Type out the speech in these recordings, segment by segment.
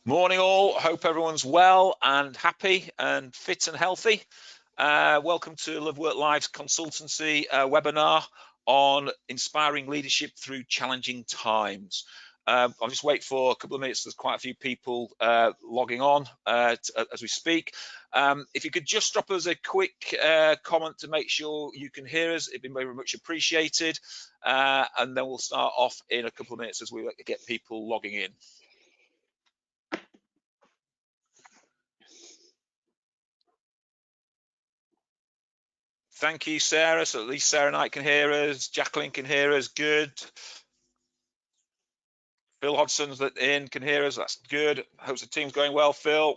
Morning all, hope everyone's well and happy and fit and healthy. Welcome to Live Work Life's consultancy webinar on inspiring leadership through challenging times. I'll just wait for a couple of minutes. There's quite a few people logging on as we speak. If you could just drop us a quick comment to make sure you can hear us, it'd be very much appreciated. And then we'll start off in a couple of minutes as we get people logging in. Thank you, Sarah. So at least Sarah Knight can hear us. Jacqueline can hear us. Good. Phil Hodgson's in, can hear us. That's good. Hope the team's going well, Phil.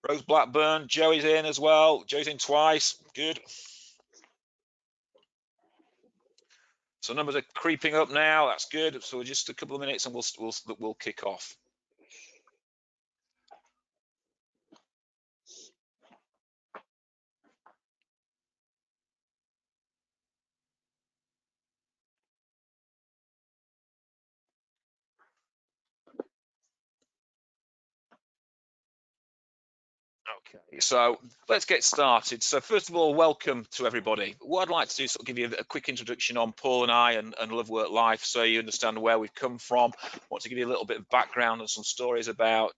Rose Blackburn. Joey's in as well. Joey's in twice. Good. So numbers are creeping up now. That's good. So just a couple of minutes and we'll kick off. Okay, so let's get started. So first of all, welcome to everybody. What I'd like to do is sort of give you a quick introduction on Paul and I and Live Work Life, so you understand where we've come from. I want to give you a little bit of background and some stories about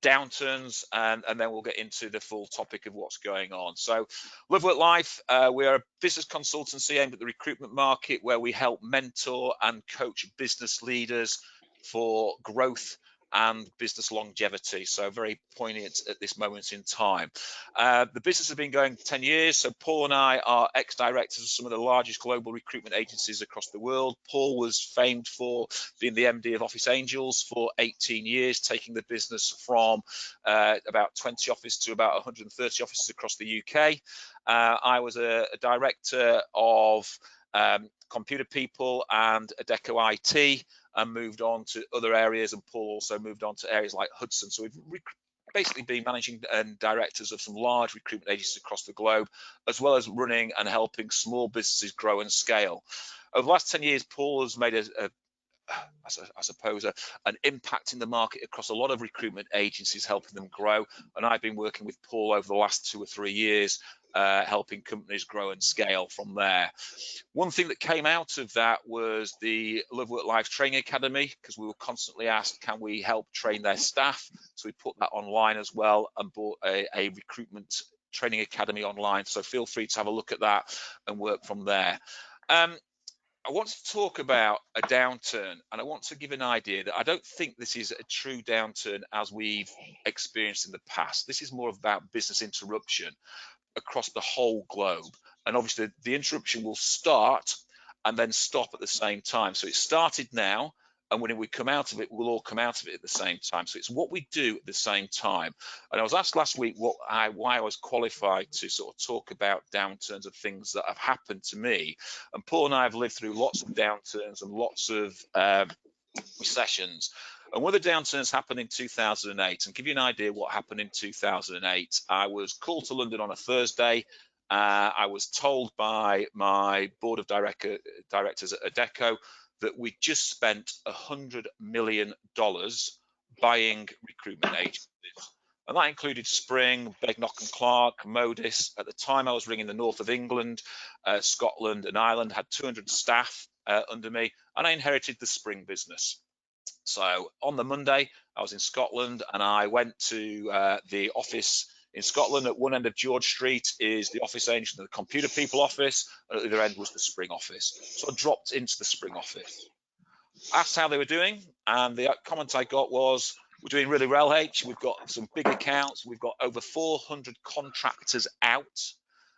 downturns, and then we'll get into the full topic of what's going on. So Live Work Life, we are a business consultancy aimed at the recruitment market, where we help mentor and coach business leaders for growth and business longevity. So very poignant at this moment in time. The business has been going 10 years. So Paul and I are ex-directors of some of the largest global recruitment agencies across the world. Paul was famed for being the MD of Office Angels for 18 years, taking the business from about 20 offices to about 130 offices across the UK. I was a director of Computer People and Adecco IT, and moved on to other areas, and Paul also moved on to areas like Hudson. So we've basically been managing and directors of some large recruitment agencies across the globe, as well as running and helping small businesses grow and scale. Over the last 10 years, Paul has made I suppose an impact in the market across a lot of recruitment agencies, helping them grow. And I've been working with Paul over the last 2 or 3 years, helping companies grow and scale from there. One thing that came out of that was the Live Work Life Training Academy, because we were constantly asked, can we help train their staff? So we put that online as well and bought a recruitment training academy online. So feel free to have a look at that and work from there. I want to talk about a downturn, and I want to give an idea that I don't think this is a true downturn as we've experienced in the past. This is more about business interruption across the whole globe. And obviously the interruption will start and then stop at the same time. So it started now, and when we come out of it, we'll all come out of it at the same time. So it's what we do at the same time. And I was asked last week why I was qualified to sort of talk about downturns of things that have happened to me. And Paul and I have lived through lots of downturns and lots of recessions. And one of the downturns happened in 2008. And give you an idea what happened in 2008, I was called to London on a Thursday. I was told by my board of directors at Adecco that we just spent $100 million buying recruitment agencies. And that included Spring, Begnock and Clark, Modis. At the time, I was ringing the north of England, Scotland and Ireland, had 200 staff under me, and I inherited the Spring business. So on the Monday, I was in Scotland, and I went to the office in Scotland. At one end of George Street is the Office Angel and the Computer People office, and at the other end was the Spring office. So I dropped into the Spring office, asked how they were doing, and the comment I got was, we're doing really well, H. We've got some big accounts. We've got over 400 contractors out,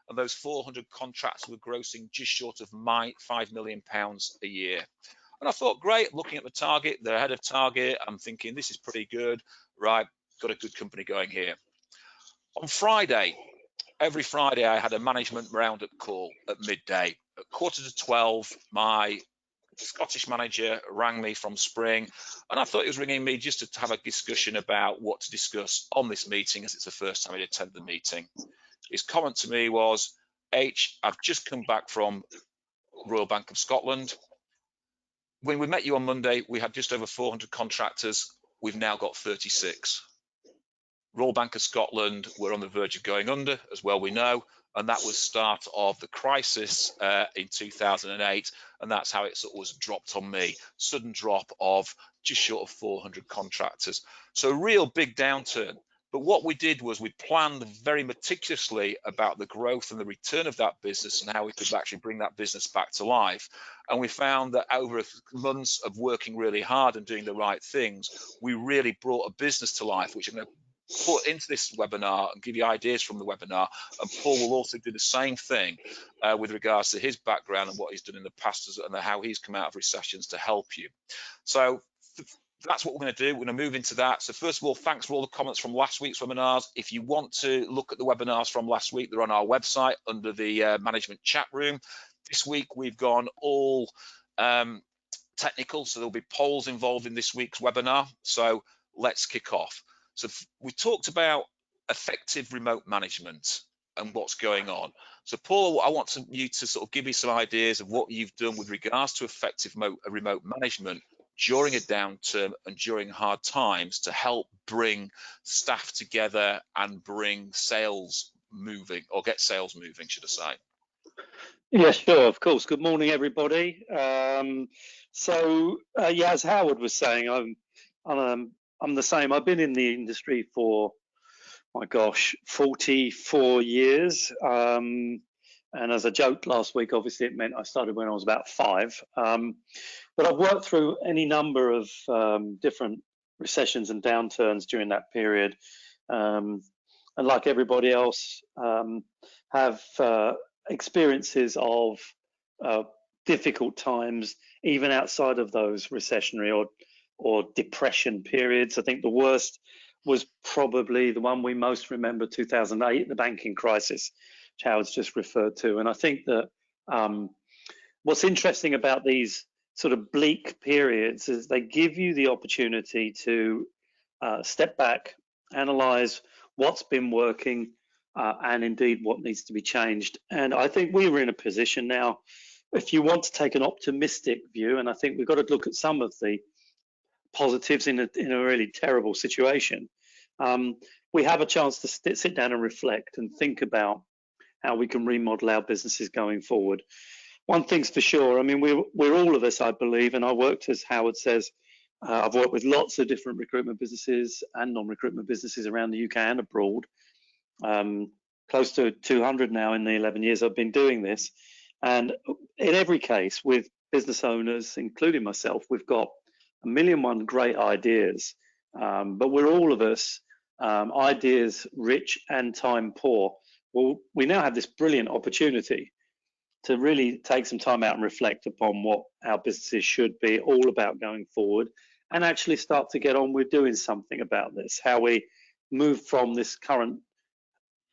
and those 400 contracts were grossing just short of my £5 million a year. And I thought, great, looking at the target, they're ahead of target. I'm thinking, this is pretty good, right? Got a good company going here. On Friday, every Friday, I had a management roundup call at midday. At 11:45, my Scottish manager rang me from Spring, and I thought he was ringing me just to have a discussion about what to discuss on this meeting, as it's the first time I'd attended the meeting. His comment to me was, H, I've just come back from Royal Bank of Scotland. when we met you on Monday, we had just over 400 contractors. We've now got 36. Royal Bank of Scotland were on the verge of going under, as well we know, and that was start of the crisis in 2008, and that's how it sort of was dropped on me. Sudden drop of just short of 400 contractors. So a real big downturn. But what we did was we planned very meticulously about the growth and the return of that business and how we could actually bring that business back to life. And we found that over months of working really hard and doing the right things, we really brought a business to life, which I'm going to put into this webinar and give you ideas from the webinar. And Paul will also do the same thing with regards to his background and what he's done in the past and how he's come out of recessions to help you. So that's what we're going to do. We're going to move into that. So first of all, thanks for all the comments from last week's webinars. If you want to look at the webinars from last week, they're on our website under the management chat room. This week we've gone all technical, so there'll be polls involved in this week's webinar. So let's kick off. So we talked about effective remote management and what's going on. So Paul, I want you to sort of give me some ideas of what you've done with regards to effective remote management during a downturn and during hard times to help bring staff together and bring sales moving, or get sales moving, should I say. Yeah, sure, of course. Good morning, everybody. Yeah, as Howard was saying, I'm the same. I've been in the industry for, my gosh, 44 years. And as I joked last week, obviously it meant I started when I was about 5. But I've worked through any number of different recessions and downturns during that period. And like everybody else, have experiences of difficult times, even outside of those recessionary or depression periods. I think the worst was probably the one we most remember, 2008, the banking crisis, which Howard's just referred to. And I think that what's interesting about these sort of bleak periods is they give you the opportunity to step back, analyze what's been working, and indeed what needs to be changed. And I think we were in a position now, if you want to take an optimistic view, and I think we've got to look at some of the positives in a really terrible situation, we have a chance to sit down and reflect and think about how we can remodel our businesses going forward. One thing's for sure, I mean, we're all of us, I believe, and I worked, as Howard says, I've worked with lots of different recruitment businesses and non-recruitment businesses around the UK and abroad. Close to 200 now in the 11 years I've been doing this. And in every case with business owners, including myself, we've got a million one great ideas, but we're all of us ideas rich and time poor. Well, we now have this brilliant opportunity to really take some time out and reflect upon what our businesses should be all about going forward, and actually start to get on with doing something about this, how we move from this current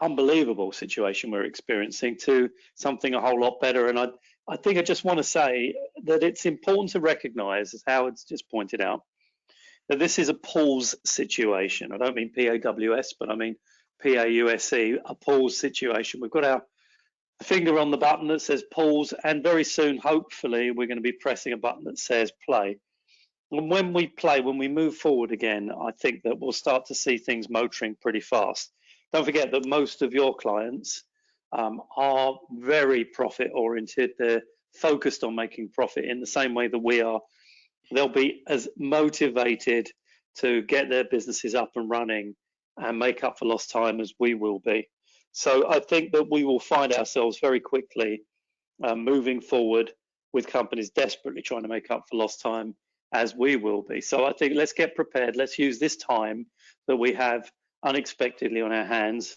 unbelievable situation we're experiencing to something a whole lot better. And I think I just want to say that it's important to recognize, as Howard's just pointed out, that this is a pause situation. I don't mean PAWS, but I mean PAUSE, a pause situation. We've got our finger on the button that says pause, and very soon, hopefully, we're going to be pressing a button that says play. And when we play, when we move forward again, I think that we'll start to see things motoring pretty fast. Don't forget that most of your clients are very profit oriented. They're focused on making profit in the same way that we are. They'll be as motivated to get their businesses up and running and make up for lost time as we will be. So I think that we will find ourselves very quickly moving forward with companies desperately trying to make up for lost time, as we will be. So I think let's get prepared. Let's use this time that we have unexpectedly on our hands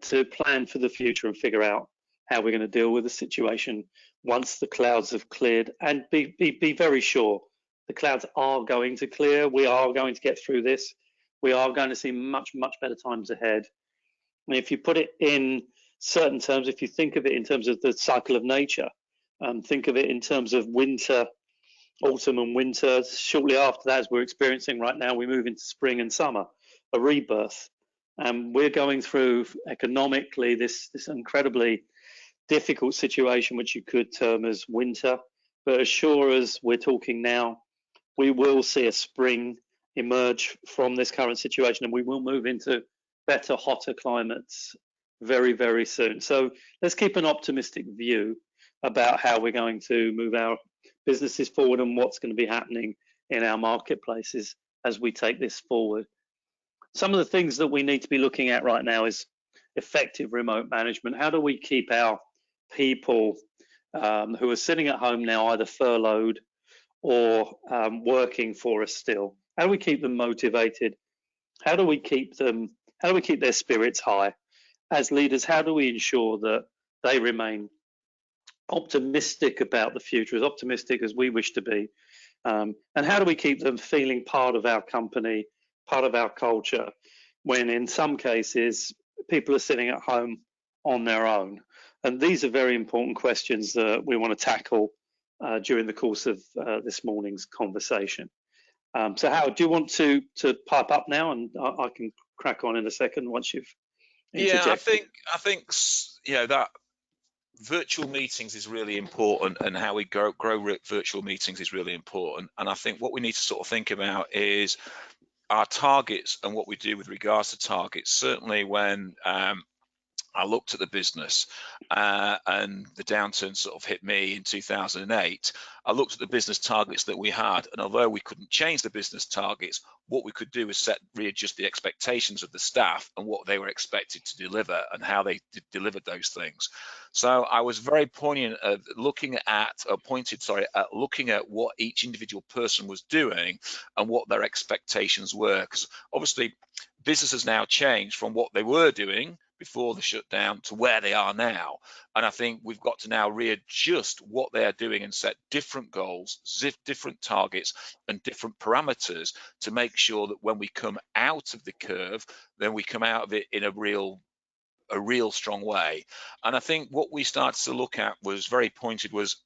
to plan for the future and figure out how we're going to deal with the situation once the clouds have cleared. And be very sure the clouds are going to clear. We are going to get through this. We are going to see much, much better times ahead. And if you put it in certain terms, if you think of it in terms of the cycle of nature, think of it in terms of winter, autumn and winter. Shortly after that, as we're experiencing right now, we move into spring and summer, a rebirth. And we're going through economically this incredibly difficult situation, which you could term as winter. But as sure as we're talking now, we will see a spring emerge from this current situation, and we will move into better, hotter climates very, very soon. So let's keep an optimistic view about how we're going to move our businesses forward and what's going to be happening in our marketplaces as we take this forward. Some of the things that we need to be looking at right now is effective remote management. How do we keep our people who are sitting at home now, either furloughed or working for us still? How do we keep them motivated? How do we keep their spirits high? As leaders, how do we ensure that they remain optimistic about the future, as optimistic as we wish to be? And how do we keep them feeling part of our company, part of our culture, when in some cases people are sitting at home on their own? And these are very important questions that we want to tackle during the course of this morning's conversation. So Howard, do you want to pipe up now, and I can crack on in a second once you've interjected? Yeah, I think that virtual meetings is really important, and how we grow virtual meetings is really important. And I think what we need to sort of think about is our targets and what we do with regards to targets. Certainly when I looked at the business and the downturn sort of hit me in 2008. I looked at the business targets that we had, and although we couldn't change the business targets, what we could do was readjust the expectations of the staff and what they were expected to deliver and how they delivered those things. So I was very pointed at looking at what each individual person was doing and what their expectations were, because obviously business has now changed from what they were doing before the shutdown to where they are now. And I think we've got to now readjust what they are doing and set different goals, different targets and different parameters to make sure that when we come out of the curve, then we come out of it in a real strong way. And I think what we started to look at was very pointed, was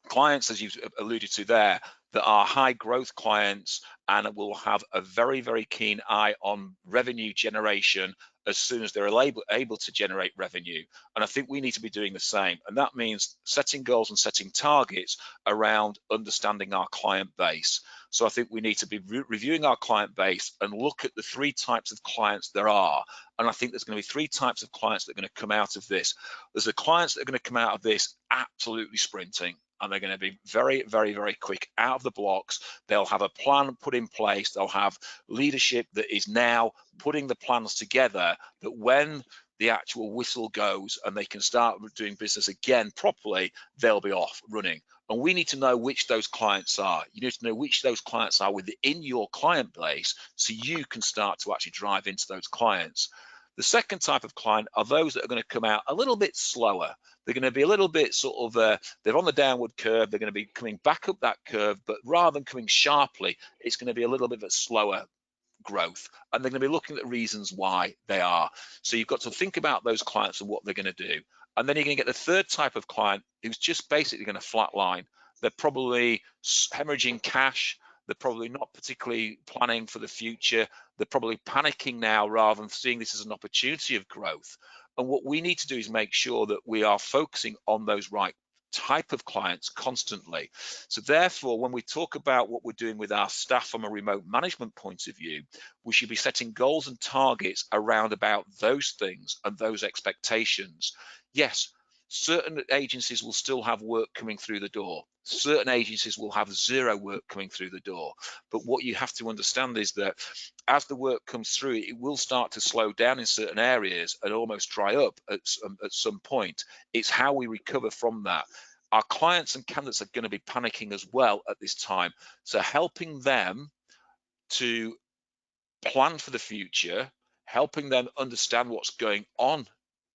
clients, as you've alluded to there, that are high growth clients and will have a very, very keen eye on revenue generation as soon as they're able to generate revenue. And I think we need to be doing the same. And that means setting goals and setting targets around understanding our client base. So I think we need to be reviewing our client base and look at the three types of clients there are. And I think there's going to be three types of clients that are going to come out of this. There's the clients that are going to come out of this absolutely sprinting, and they're going to be very, very, very quick out of the blocks. They'll have a plan put in place. They'll have leadership that is now putting the plans together, that when the actual whistle goes and they can start doing business again properly, they'll be off running. And we need to know which those clients are. You need to know which those clients are within your client base, so you can start to actually drive into those clients. The second type of client are those that are going to come out a little bit slower. They're going to be a little bit sort of, they're on the downward curve. They're going to be coming back up that curve, but rather than coming sharply, it's going to be a little bit of a slower growth, and they're going to be looking at the reasons why they are. So you've got to think about those clients and what they're going to do. And then you're going to get the third type of client who's just basically going to flatline. They're probably hemorrhaging cash. They're probably not particularly planning for the future. They're probably panicking now rather than seeing this as an opportunity of growth. And what we need to do is make sure that we are focusing on those right type of clients constantly. So therefore, when we talk about what we're doing with our staff from a remote management point of view, we should be setting goals and targets around about those things and those expectations. Yes, certain agencies will still have work coming through the door. Certain agencies will have zero work coming through the door. But what you have to understand is that as the work comes through, it will start to slow down in certain areas and almost dry up at some point. It's how we recover from that. Our clients and candidates are going to be panicking as well at this time. So helping them to plan for the future, helping them understand what's going on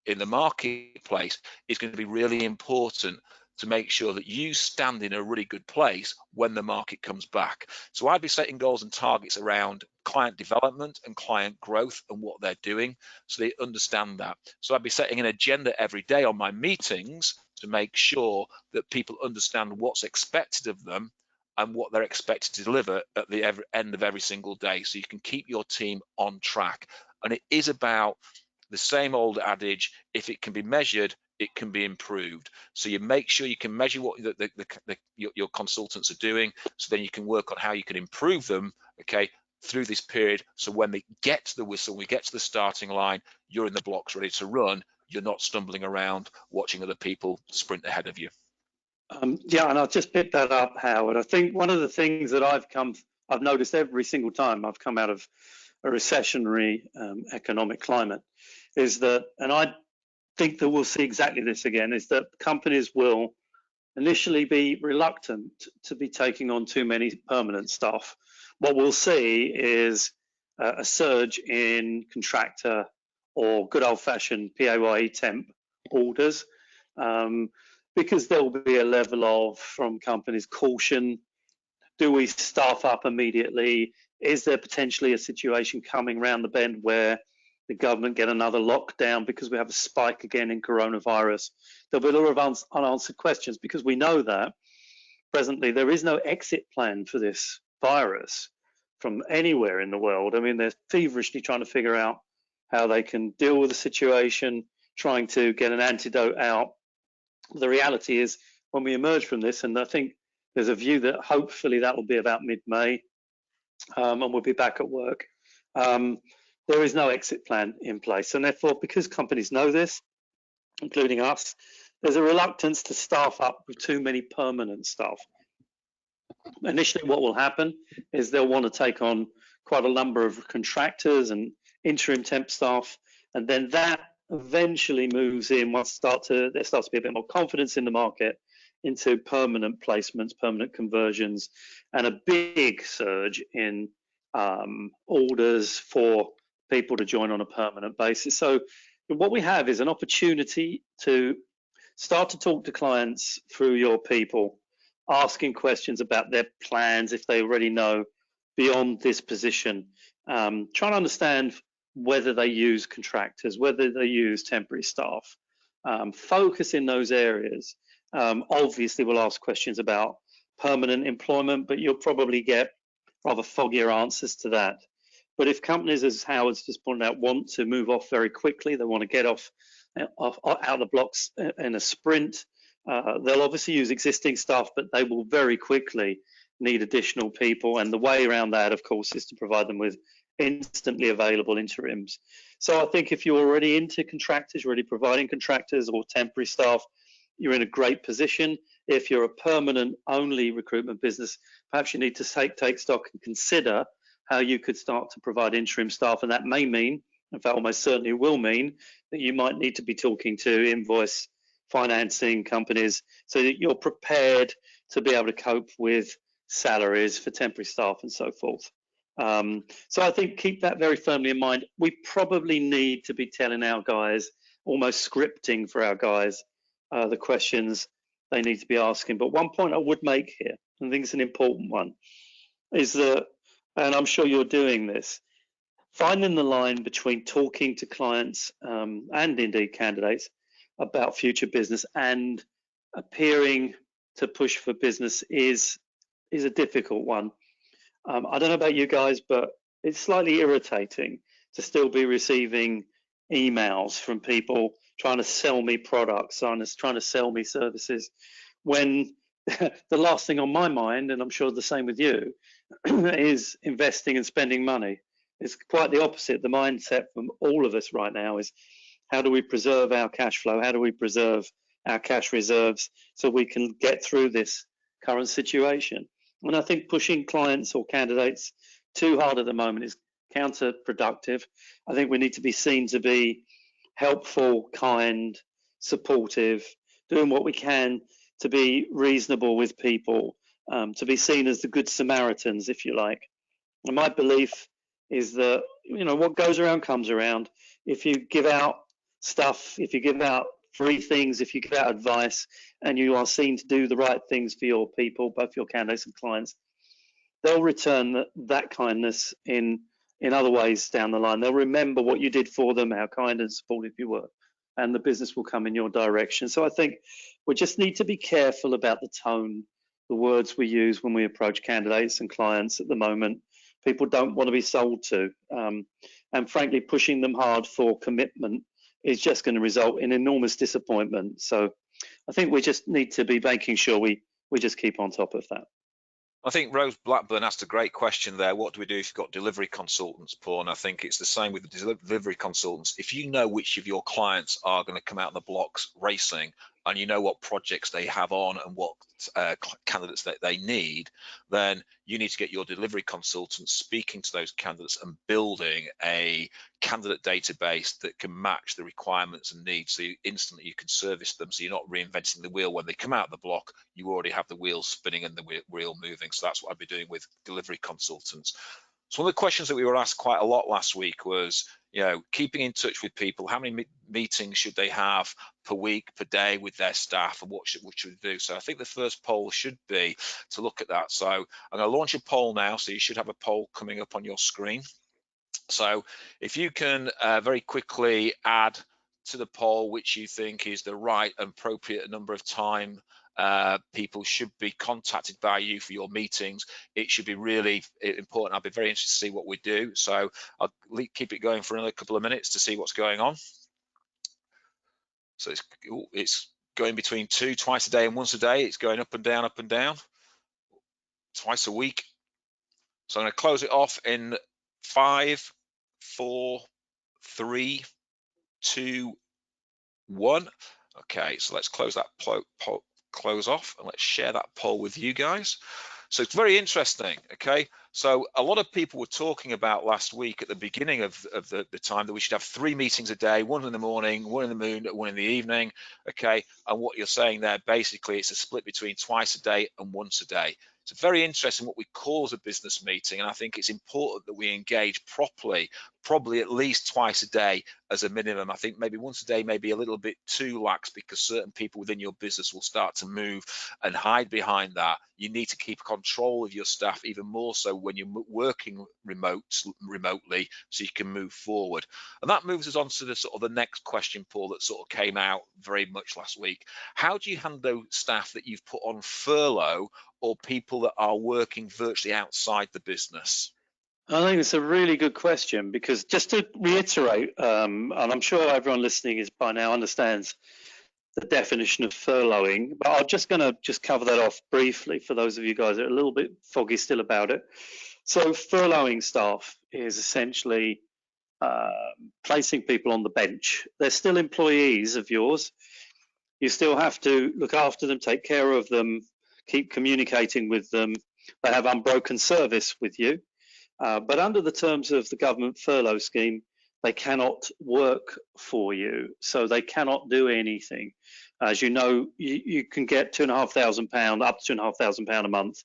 in the marketplace is going to be really important to make sure that you stand in a really good place when the market comes back. So I'd be setting goals and targets around client development and client growth and what they're doing, so they understand that. So I'd be setting an agenda every day on my meetings to make sure that people understand what's expected of them and what they're expected to deliver at the end of every single day, so you can keep your team on track. And it is about the same old adage, if it can be measured, it can be improved. So you make sure you can measure what your consultants are doing, so then you can work on how you can improve them, okay, through this period. So when they get to the whistle, we get to the starting line, you're in the blocks ready to run. You're not stumbling around watching other people sprint ahead of you. Yeah, and I'll just pick that up, Howard. I think one of the things that I've noticed every single time I've come out of a recessionary economic climate is that, and I think that we'll see exactly this again, is that companies will initially be reluctant to be taking on too many permanent staff. What we'll see is a surge in contractor or good old-fashioned PAYE temp orders, because there will be a level of, from companies, caution. Do we staff up immediately? Is there potentially a situation coming round the bend where the government get another lockdown because we have a spike again in coronavirus? There'll be a lot of unanswered questions, because we know that presently there is no exit plan for this virus from anywhere in the world. I mean, they're feverishly trying to figure out how they can deal with the situation, trying to get an antidote out. The reality is, when we emerge from this, and I think there's a view that hopefully that will be about mid-May, and we'll be back at work, there is no exit plan in place. And therefore, because companies know this, including us, there's a reluctance to staff up with too many permanent staff. Initially, what will happen is they'll want to take on quite a number of contractors and interim temp staff, and then that eventually moves in, once there starts to be a bit more confidence in the market, into permanent placements, permanent conversions, and a big surge in orders for people to join on a permanent basis. So what we have is an opportunity to start to talk to clients through your people, asking questions about their plans, if they already know, beyond this position, trying to understand whether they use contractors, whether they use temporary staff, focus in those areas. Obviously, we'll ask questions about permanent employment, but you'll probably get rather foggier answers to that. But if companies, as Howard's just pointed out, want to move off very quickly, they want to get off out of the blocks in a sprint, they'll obviously use existing staff, but they will very quickly need additional people. And the way around that, of course, is to provide them with instantly available interims. So I think if you're already into contractors, you're already providing contractors or temporary staff, you're in a great position. If you're a permanent only recruitment business, perhaps you need to take stock and consider how you could start to provide interim staff. And that may mean, in fact, almost certainly will mean, that you might need to be talking to invoice financing companies so that you're prepared to be able to cope with salaries for temporary staff and so forth. So I think keep that very firmly in mind. We probably need to be telling our guys, almost scripting for our guys, the questions they need to be asking. But one point I would make here, and I think it's an important one, is that, and I'm sure you're doing this, finding the line between talking to clients and indeed candidates about future business and appearing to push for business is a difficult one. I don't know about you guys, but it's slightly irritating to still be receiving emails from people trying to sell me products, trying to sell me services, when the last thing on my mind, and I'm sure the same with you, is investing and spending money. It's quite the opposite. The mindset from all of us right now is, how do we preserve our cash flow? How do we preserve our cash reserves so we can get through this current situation? And I think pushing clients or candidates too hard at the moment is counterproductive. I think we need to be seen to be helpful, kind, supportive, doing what we can to be reasonable with people, to be seen as the good Samaritans, if you like. And my belief is that, what goes around comes around. If you give out stuff, if you give out free things, if you give out advice, and you are seen to do the right things for your people, both your candidates and clients, they'll return that kindness in other ways down the line. They'll remember what you did for them, how kind and supportive you were, and the business will come in your direction. So I think we just need to be careful about the tone, the words we use when we approach candidates and clients at the moment. People don't want to be sold to. and frankly, pushing them hard for commitment is just going to result in enormous disappointment. So I think we just need to be making sure we just keep on top of that. I think Rose Blackburn asked a great question there. What do we do if you've got delivery consultants, Paul? And I think it's the same with the delivery consultants. If you know which of your clients are going to come out of the blocks racing, and you know what projects they have on and what candidates that they need, then you need to get your delivery consultants speaking to those candidates and building a candidate database that can match the requirements and needs, so instantly you can service them, so you're not reinventing the wheel. When they come out of the block, you already have the wheels spinning and the wheel moving. So that's what I'd be doing with delivery consultants. So one of the questions that we were asked quite a lot last week was, keeping in touch with people. How many meetings should they have per week, per day with their staff, and what should they do? So I think the first poll should be to look at that. So I'm going to launch a poll now, so you should have a poll coming up on your screen. So if you can very quickly add to the poll which you think is the right and appropriate number of time people should be contacted by you for your meetings, it should be really important. I'll be very interested to see what we do. So I'll keep it going for another couple of minutes to see what's going on. So it's going between twice a day and once a day. It's going up and down, twice a week. So I'm going to close it off in 5, 4, 3, 2, 1. Okay, so let's close that close off, and let's share that poll with you guys. So it's very interesting. Okay, so a lot of people were talking about last week at the beginning of the time that we should have 3 meetings a day, 1 in the morning, 1 in the 1 in the evening. Okay, and what you're saying there, basically it's a split between twice a day and once a day. It's very interesting what we call as a business meeting, and I think it's important that we engage properly, probably at least twice a day as a minimum. I think maybe once a day may be a little bit too lax, because certain people within your business will start to move and hide behind that. You need to keep control of your staff, even more so when you're working remotely, so you can move forward. And that moves us on to the next question, Paul, that sort of came out very much last week. How do you handle staff that you've put on furlough, or people that are working virtually outside the business? I think it's a really good question, because just to reiterate, and I'm sure everyone listening is by now understands the definition of furloughing, but I'm just going to cover that off briefly for those of you guys that are a little bit foggy still about it. So furloughing staff is essentially placing people on the bench. They're still employees of yours. You still have to look after them, take care of them, keep communicating with them. They have unbroken service with you. But under the terms of the government furlough scheme, they cannot work for you. So they cannot do anything. As you know, you can get £2,500, up to £2,500 a month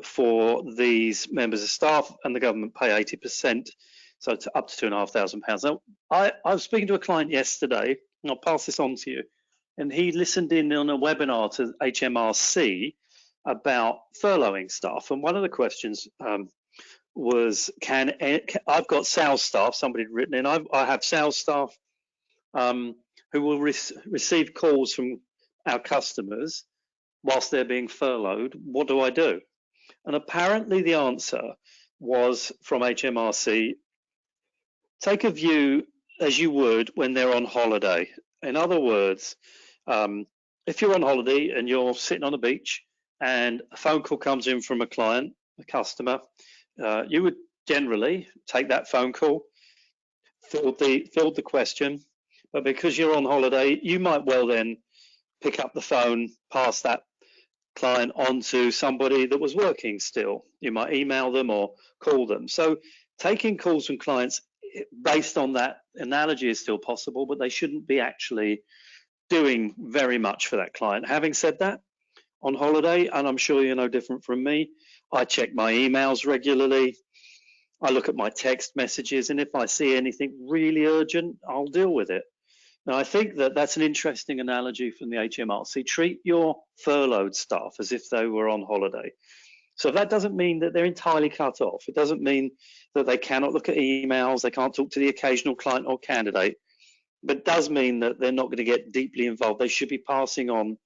for these members of staff, and the government pay 80%. So it's up to £2,500. Now, I was speaking to a client yesterday, and I'll pass this on to you, and he listened in on a webinar to HMRC about furloughing staff. And one of the questions was, I've got sales staff, somebody had written in, I have sales staff who will receive calls from our customers whilst they're being furloughed. What do I do? And apparently the answer was from HMRC, take a view as you would when they're on holiday. In other words, if you're on holiday and you're sitting on the beach and a phone call comes in from a client, a customer, you would generally take that phone call, field the question, but because you're on holiday, you might well then pick up the phone, pass that client on to somebody that was working still. You might email them or call them. So taking calls from clients based on that analogy is still possible, but they shouldn't be actually doing very much for that client. Having said that, on holiday, and I'm sure you're no different from me, I check my emails regularly. I look at my text messages, and if I see anything really urgent, I'll deal with it. Now, I think that that's an interesting analogy from the HMRC. Treat your furloughed staff as if they were on holiday. So that doesn't mean that they're entirely cut off. It doesn't mean that they cannot look at emails, they can't talk to the occasional client or candidate, but it does mean that they're not going to get deeply involved. They should be passing on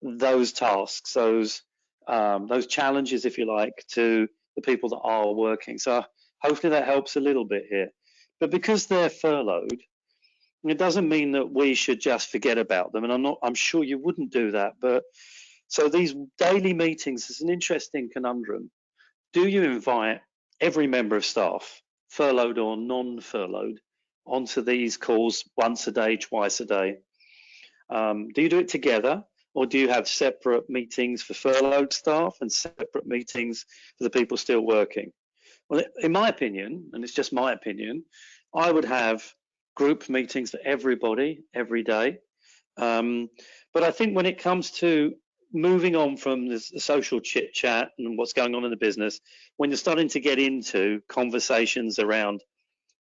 those tasks, those challenges, if you like, to the people that are working. So hopefully that helps a little bit here. But because they're furloughed, it doesn't mean that we should just forget about them. And I'm sure you wouldn't do that. But so these daily meetings is an interesting conundrum. Do you invite every member of staff, furloughed or non-furloughed, onto these calls once a day, twice a day? Do you do it together, or do you have separate meetings for furloughed staff and separate meetings for the people still working? Well, in my opinion, and it's just my opinion, I would have group meetings for everybody every day. But I think when it comes to moving on from the social chit chat and what's going on in the business, when you're starting to get into conversations around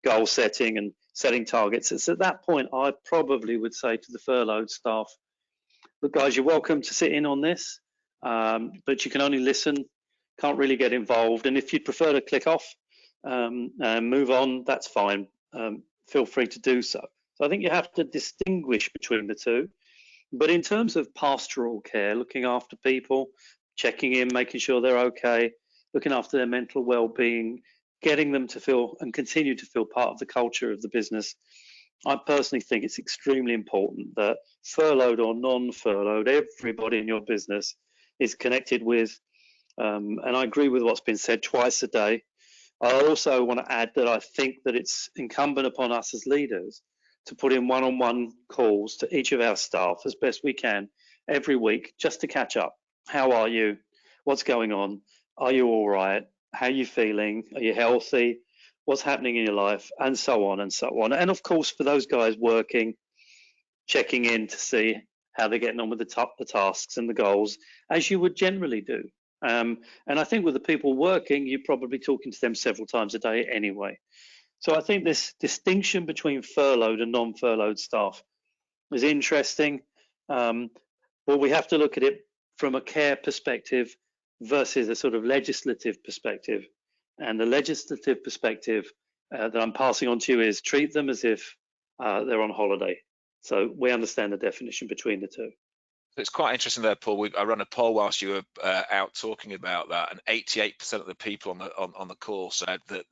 goal setting and setting targets, it's at that point I probably would say to the furloughed staff, look, guys, you're welcome to sit in on this, but you can only listen, can't really get involved. And if you'd prefer to click off and move on, that's fine. Feel free to do so. So I think you have to distinguish between the two. But in terms of pastoral care, looking after people, checking in, making sure they're okay, looking after their mental well-being, getting them to feel and continue to feel part of the culture of the business, I personally think it's extremely important that furloughed or non-furloughed, everybody in your business is connected with, and I agree with what's been said, twice a day. I also want to add that I think that it's incumbent upon us as leaders to put in one-on-one calls to each of our staff as best we can every week, just to catch up. How are you? What's going on? Are you all right? How are you feeling? Are you healthy? What's happening in your life? And so on and so on. And of course, for those guys working, checking in to see how they're getting on with the tasks and the goals, as you would generally do. And I think with the people working, you're probably talking to them several times a day anyway. So I think this distinction between furloughed and non-furloughed staff is interesting, but we have to look at it from a care perspective versus a sort of legislative perspective. And the legislative perspective that I'm passing on to you is treat them as if they're on holiday. So we understand the definition between the two. It's quite interesting there, Paul. I ran a poll whilst you were out talking about that, and 88% of the people on the call said that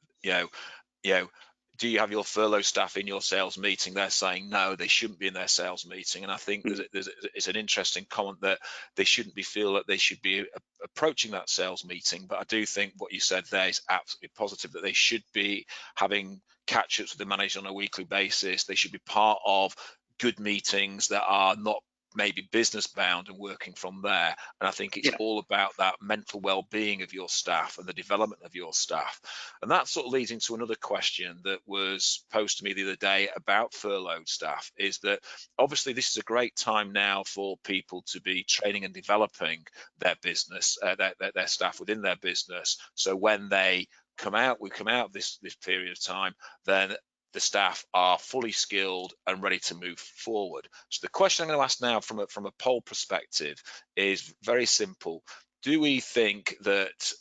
do you have your furlough staff in your sales meeting? They're saying no, they shouldn't be in their sales meeting. And I think it's an interesting comment that they shouldn't feel that they should be approaching that sales meeting. But I do think what you said there is absolutely positive, that they should be having catch-ups with the manager on a weekly basis. They should be part of good meetings that are not maybe business bound and working from there. And I think it's all about that mental well-being of your staff and the development of your staff. And that sort of leads into another question that was posed to me the other day about furloughed staff, is that obviously this is a great time now for people to be training and developing their business, their staff within their business. So when we come out of this period of time, then the staff are fully skilled and ready to move forward. So the question I'm going to ask now from a poll perspective is very simple. Do we think that,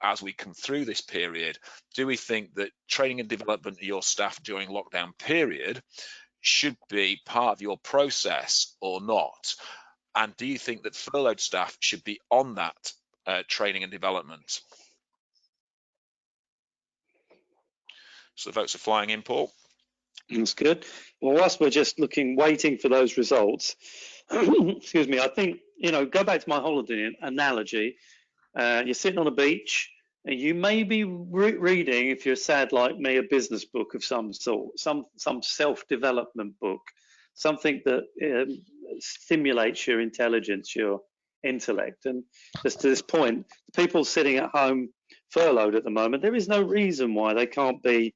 as we come through this period, do we think that training and development of your staff during lockdown period should be part of your process or not? And do you think that furloughed staff should be on that training and development? So the votes are flying in, Paul. That's good. Well, whilst we're just waiting for those results, excuse me, I think, go back to my holiday analogy. You're sitting on a beach, and you may be reading, if you're sad like me, a business book of some sort, some self-development book, something that stimulates your intelligence, your intellect. And just to this point, people sitting at home furloughed at the moment, there is no reason why they can't be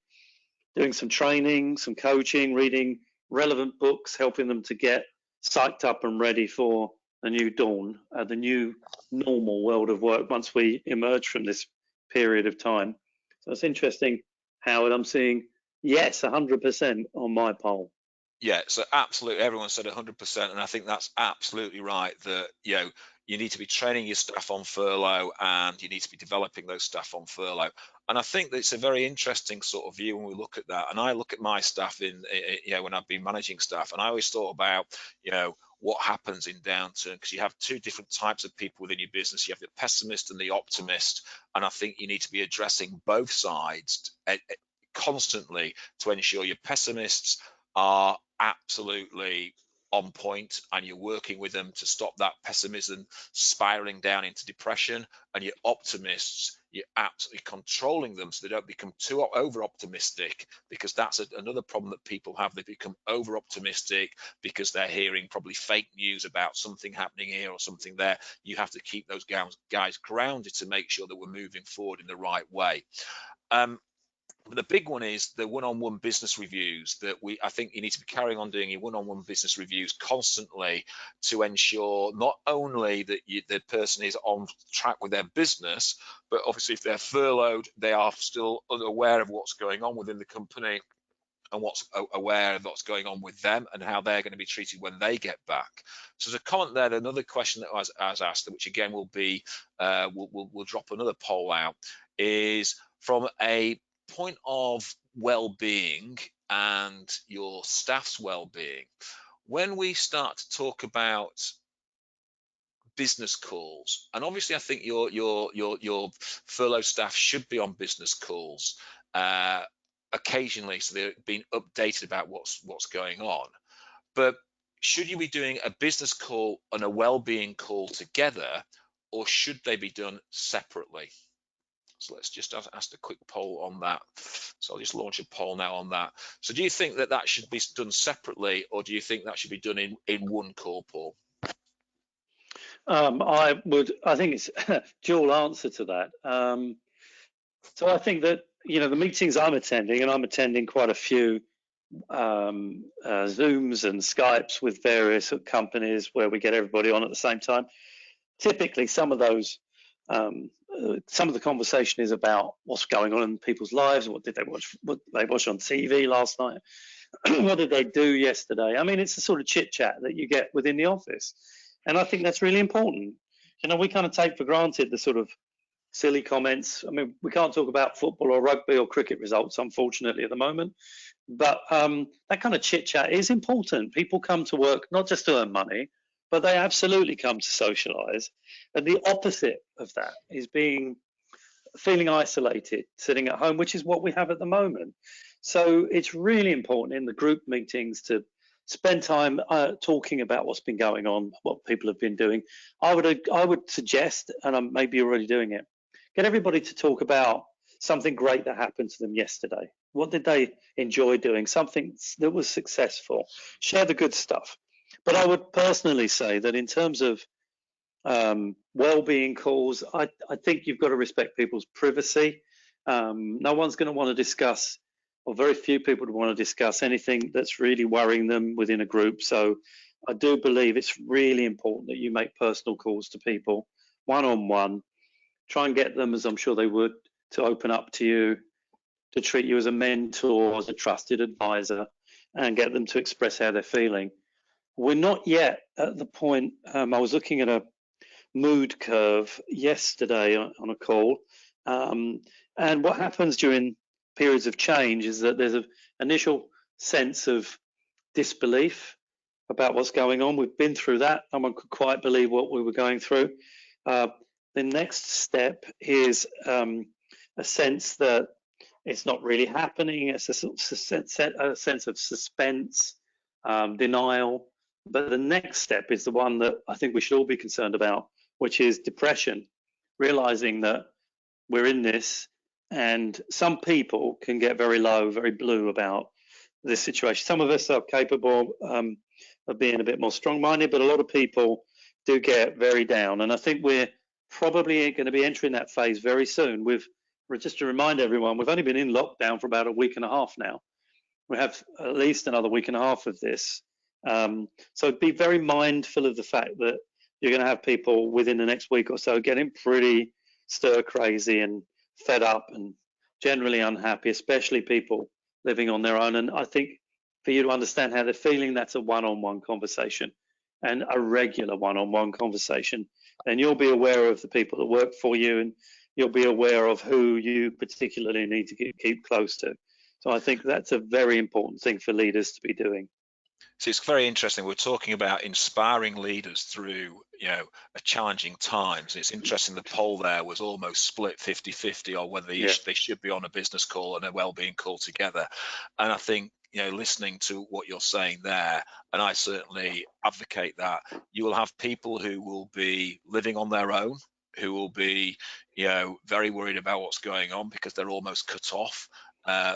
doing some training, some coaching, reading relevant books, helping them to get psyched up and ready for the new dawn, the new normal world of work once we emerge from this period of time. So it's interesting, Howard, I'm seeing yes, 100% on my poll. Yeah, so absolutely, everyone said 100%, and I think that's absolutely right, that you need to be training your staff on furlough, and you need to be developing those staff on furlough. And I think that it's a very interesting sort of view when we look at that. And I look at my staff when I've been managing staff, and I always thought about what happens in downturn, because you have two different types of people within your business. You have the pessimist and the optimist, and I think you need to be addressing both sides constantly to ensure your pessimists are absolutely on point, and you're working with them to stop that pessimism spiraling down into depression, and your optimists, you're absolutely controlling them so they don't become too over optimistic, because that's another problem that people have. They become over optimistic because they're hearing probably fake news about something happening here or something there. You have to keep those guys grounded to make sure that we're moving forward in the right way. But the big one is the one-on-one business reviews that I think you need to be carrying on doing your one-on-one business reviews constantly to ensure not only that the person is on track with their business, but obviously if they're furloughed, they are still aware of what's going on within the company and what's aware of what's going on with them and how they're going to be treated when they get back. So there's a comment there, another question that I was asked, which again will be, we'll drop another poll out, is from a point of well-being and your staff's well-being. When we start to talk about business calls, and obviously I think your furlough staff should be on business calls occasionally, so they're being updated about what's going on. But should you be doing a business call and a well-being call together, or should they be done separately? So let's just ask a quick poll on that. So I'll just launch a poll now on that. So do you think that should be done separately, or do you think that should be done in one call, Paul? I think it's a dual answer to that. So I think that, the meetings I'm attending, and I'm attending quite a few Zooms and Skypes with various companies where we get everybody on at the same time. Typically, some of those, some of the conversation is about what's going on in people's lives. What did they watch? What did they watch on TV last night? What did they do yesterday? I mean, it's the sort of chit chat that you get within the office, and I think that's really important. We kind of take for granted the sort of silly comments. I mean, we can't talk about football or rugby or cricket results, unfortunately, at the moment. But that kind of chit chat is important. People come to work not just to earn money, but they absolutely come to socialise. And the opposite of that is feeling isolated, sitting at home, which is what we have at the moment. So it's really important in the group meetings to spend time talking about what's been going on, what people have been doing. I would suggest, and I'm maybe already doing it, get everybody to talk about something great that happened to them yesterday. What did they enjoy doing? Something that was successful. Share the good stuff. But I would personally say that in terms of well-being calls, I think you've got to respect people's privacy. No one's going to want to discuss, or very few people would want to discuss anything that's really worrying them within a group. So I do believe it's really important that you make personal calls to people one-on-one. Try and get them, as I'm sure they would, to open up to you, to treat you as a mentor, as a trusted advisor, and get them to express how they're feeling. We're not yet at the point, I was looking at a mood curve yesterday on a call, and what happens during periods of change is that there's an initial sense of disbelief about what's going on. We've been through that. No one could quite believe what we were going through. The next step is a sense that it's not really happening. It's a sense of suspense, denial. But the next step is the one that I think we should all be concerned about, which is depression, realizing that we're in this, and some people can get very low, very blue about this situation. Some of us are capable of being a bit more strong-minded, but a lot of people do get very down. And I think we're probably going to be entering that phase very soon. Just to remind everyone, we've only been in lockdown for about a week and a half now. We have at least another week and a half of this. So be very mindful of the fact that you're going to have people within the next week or so getting pretty stir crazy and fed up and generally unhappy, especially people living on their own. And I think for you to understand how they're feeling, that's a one-on-one conversation, and a regular one-on-one conversation. And you'll be aware of the people that work for you, and you'll be aware of who you particularly need to keep close to. So I think that's a very important thing for leaders to be doing. So it's very interesting. We're talking about inspiring leaders through a challenging times. It's interesting, the poll there was almost split 50-50 on whether they should be on a business call and a well-being call together. And I think, listening to what you're saying there, and I certainly advocate that, you will have people who will be living on their own, who will be, very worried about what's going on because they're almost cut off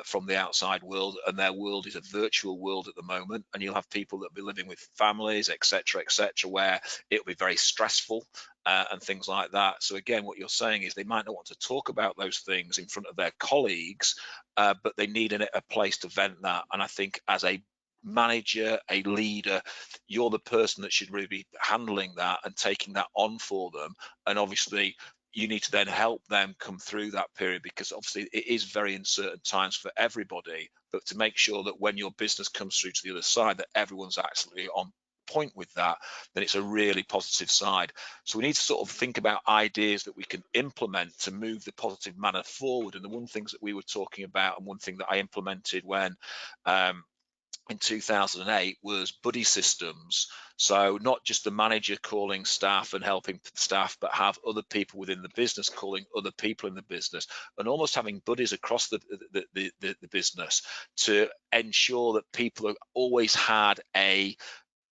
from the outside world, and their world is a virtual world at the moment. And you'll have people that will be living with families, etc., where it'll be very stressful and things like that. So again, what you're saying is they might not want to talk about those things in front of their colleagues, but they need a place to vent that. And I think as a manager, a leader, you're the person that should really be handling that and taking that on for them. And obviously you need to then help them come through that period, because obviously it is very uncertain times for everybody, but to make sure that when your business comes through to the other side, that everyone's actually on point with that, then it's a really positive side. So we need to sort of think about ideas that we can implement to move the positive manner forward. And the one things that we were talking about, and one thing that I implemented when in 2008, was buddy systems. So not just the manager calling staff and helping staff, but have other people within the business calling other people in the business, and almost having buddies across the business to ensure that people always had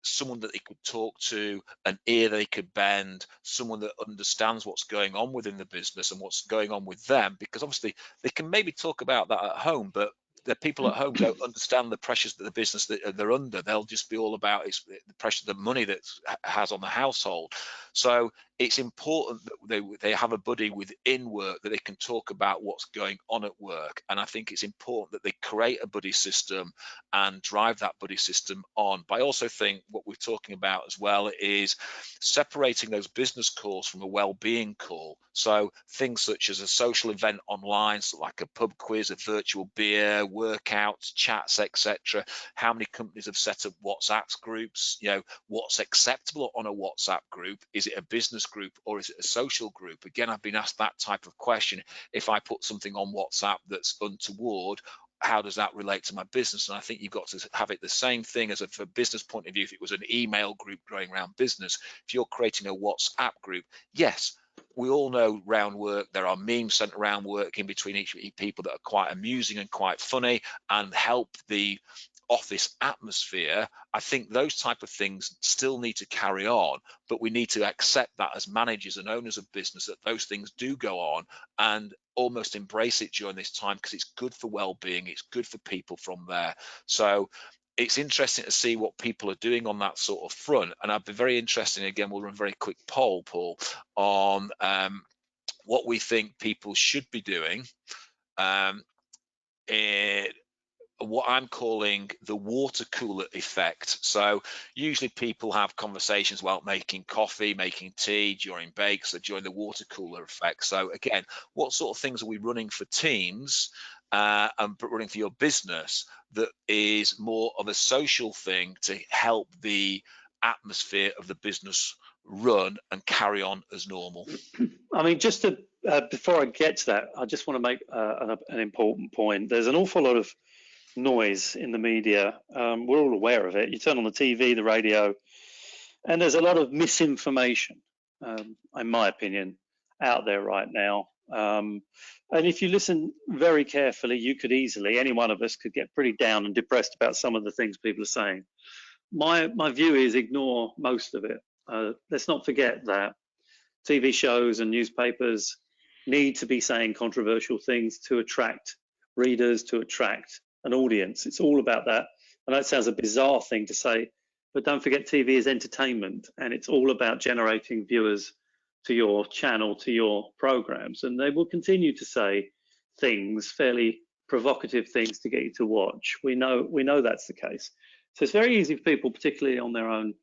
someone that they could talk to, an ear they could bend, someone that understands what's going on within the business and what's going on with them. Because obviously they can maybe talk about that at home, but the people at home don't understand the pressures that the business that they're under. They'll just be all about the pressure, the money that has on the household. So it's important that they have a buddy within work that they can talk about what's going on at work. And I think it's important that they create a buddy system and drive that buddy system on. But I also think what we're talking about as well is separating those business calls from a well-being call. So things such as a social event online, so like a pub quiz, a virtual beer, workouts, chats, etc. How many companies have set up WhatsApp groups? What's acceptable on a WhatsApp group? Is it a business group or is it a social group? Again, I've been asked that type of question. If I put something on WhatsApp that's untoward, how does that relate to my business? And I think you've got to have it the same thing as from a business point of view. If it was an email group going around business, if you're creating a WhatsApp group, yes, we all know around work there are memes sent around work in between each people that are quite amusing and quite funny and help the office atmosphere. I think those type of things still need to carry on, but we need to accept that as managers and owners of business, that those things do go on, and almost embrace it during this time, because it's good for well-being, it's good for people from there. So it's interesting to see what people are doing on that sort of front. And I'd be very interested, again, we'll run a very quick poll, Paul, on what we think people should be doing what I'm calling the water cooler effect. So usually people have conversations about making coffee, making tea during breaks, or during the water cooler effect. So again, what sort of things are we running for teams and running for your business that is more of a social thing to help the atmosphere of the business run and carry on as normal? I mean, just to before I get to that, I just want to make an important point. There's an awful lot of noise in the media. We're all aware of it. You turn on the TV, the radio, and there's a lot of misinformation, in my opinion, out there right now. And if you listen very carefully, you could easily, any one of us could get pretty down and depressed about some of the things people are saying. My view is ignore most of it. Let's not forget that TV shows and newspapers need to be saying controversial things to attract readers, to attract an audience. It's all about that. And that sounds a bizarre thing to say, but don't forget TV is entertainment, and it's all about generating viewers to your channel, to your programs. And they will continue to say things, fairly provocative things, to get you to watch. We know that's the case. So it's very easy for people, particularly on their own,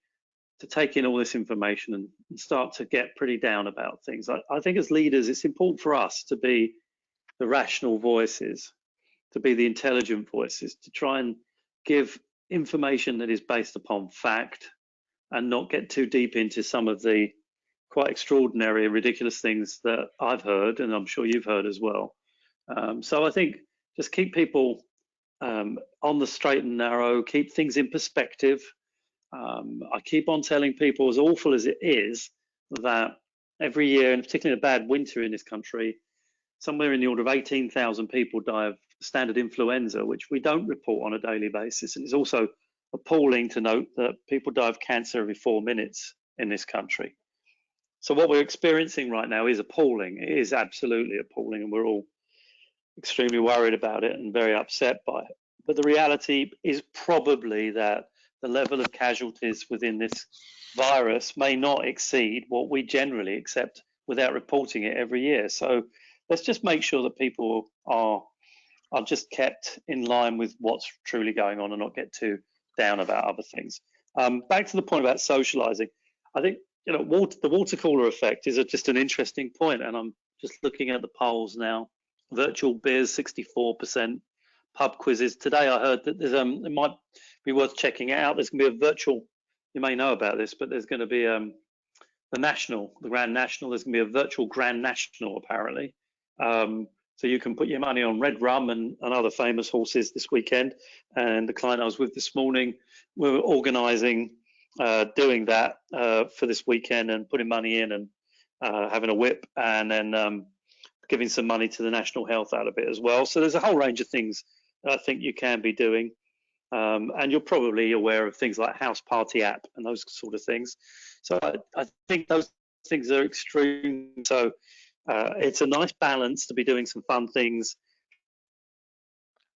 to take in all this information and start to get pretty down about things. I think as leaders, it's important for us to be the rational voices, to be the intelligent voices, to try and give information that is based upon fact and not get too deep into some of the quite extraordinary, ridiculous things that I've heard, and I'm sure you've heard as well. So I think just keep people on the straight and narrow, keep things in perspective. I keep on telling people, as awful as it is, that every year, and particularly in a bad winter in this country, somewhere in the order of 18,000 people die of standard influenza, which we don't report on a daily basis. And it's also appalling to note that people die of cancer every 4 minutes in this country. So what we're experiencing right now is appalling. It is absolutely appalling, and we're all extremely worried about it and very upset by it. But the reality is probably that the level of casualties within this virus may not exceed what we generally accept without reporting it every year. So let's just make sure that people are just kept in line with what's truly going on and not get too down about other things. Back to the point about socializing, I think the water cooler effect is just an interesting point, and I'm just looking at the polls now. Virtual beers 64%, pub quizzes. Today I heard that there's it might be worth checking out. There's going to be a virtual. You may know about this, but there's going to be the Grand National. There's going to be a virtual Grand National apparently. So you can put your money on Red Rum and other famous horses this weekend. And the client I was with this morning, we were organising doing that for this weekend and putting money in and having a whip, and then giving some money to the national health out of it as well. So there's a whole range of things that I think you can be doing. And you're probably aware of things like House Party app and those sort of things. So I think those things are extreme. So it's a nice balance to be doing some fun things.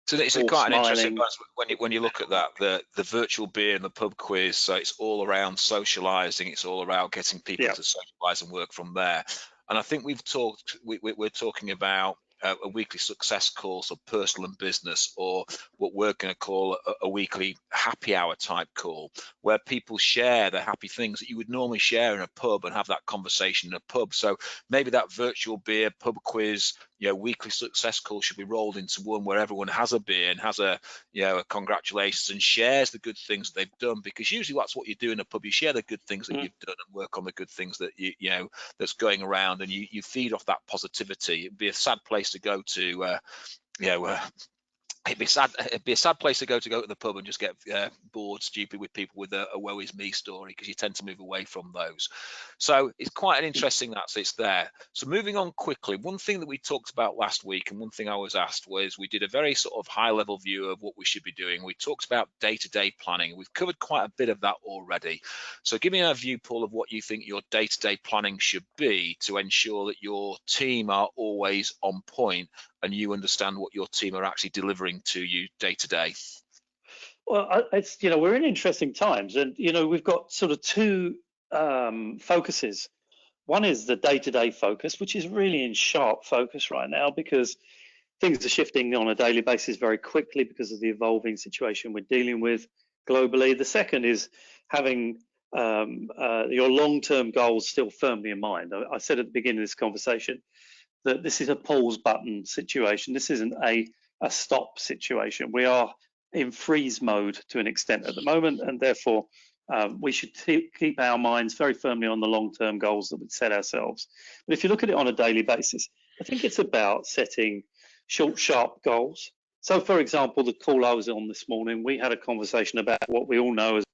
So it's quite an interesting balance when you look at that, the virtual beer and the pub quiz. So it's all around socialising. It's all around getting people to socialise and work from there. And I think we're talking about a weekly success call, so personal and business, or what we're going to call a weekly happy hour type call, where people share the happy things that you would normally share in a pub and have that conversation in a pub. So maybe that virtual beer pub quiz, weekly success call should be rolled into one where everyone has a beer and has a congratulations and shares the good things that they've done, because usually that's what you do in a pub. You share the good things that you've done and work on the good things that that's going around, and you feed off that positivity. It'd be a sad place to go to it'd be a sad place to go to the pub and just get bored stupid with people with a woe is me story, because you tend to move away from those. So it's quite an interesting that it's there. So moving on quickly, one thing that we talked about last week, and one thing I was asked, was we did a very sort of high level view of what we should be doing. We talked about day-to-day planning. We've covered quite a bit of that already. So give me a view, Paul, of what you think your day-to-day planning should be to ensure that your team are always on point and you understand what your team are actually delivering to you day to day. Well, it's we're in interesting times, and we've got sort of two focuses. One is the day-to-day focus, which is really in sharp focus right now because things are shifting on a daily basis very quickly because of the evolving situation we're dealing with globally. The second is having your long-term goals still firmly in mind. I said at the beginning of this conversation that this is a pause button situation. This isn't a stop situation. We are in freeze mode to an extent at the moment, and therefore we should keep our minds very firmly on the long-term goals that we'd set ourselves. But if you look at it on a daily basis, I think it's about setting short, sharp goals. So, for example, the call I was on this morning, we had a conversation about what we all know as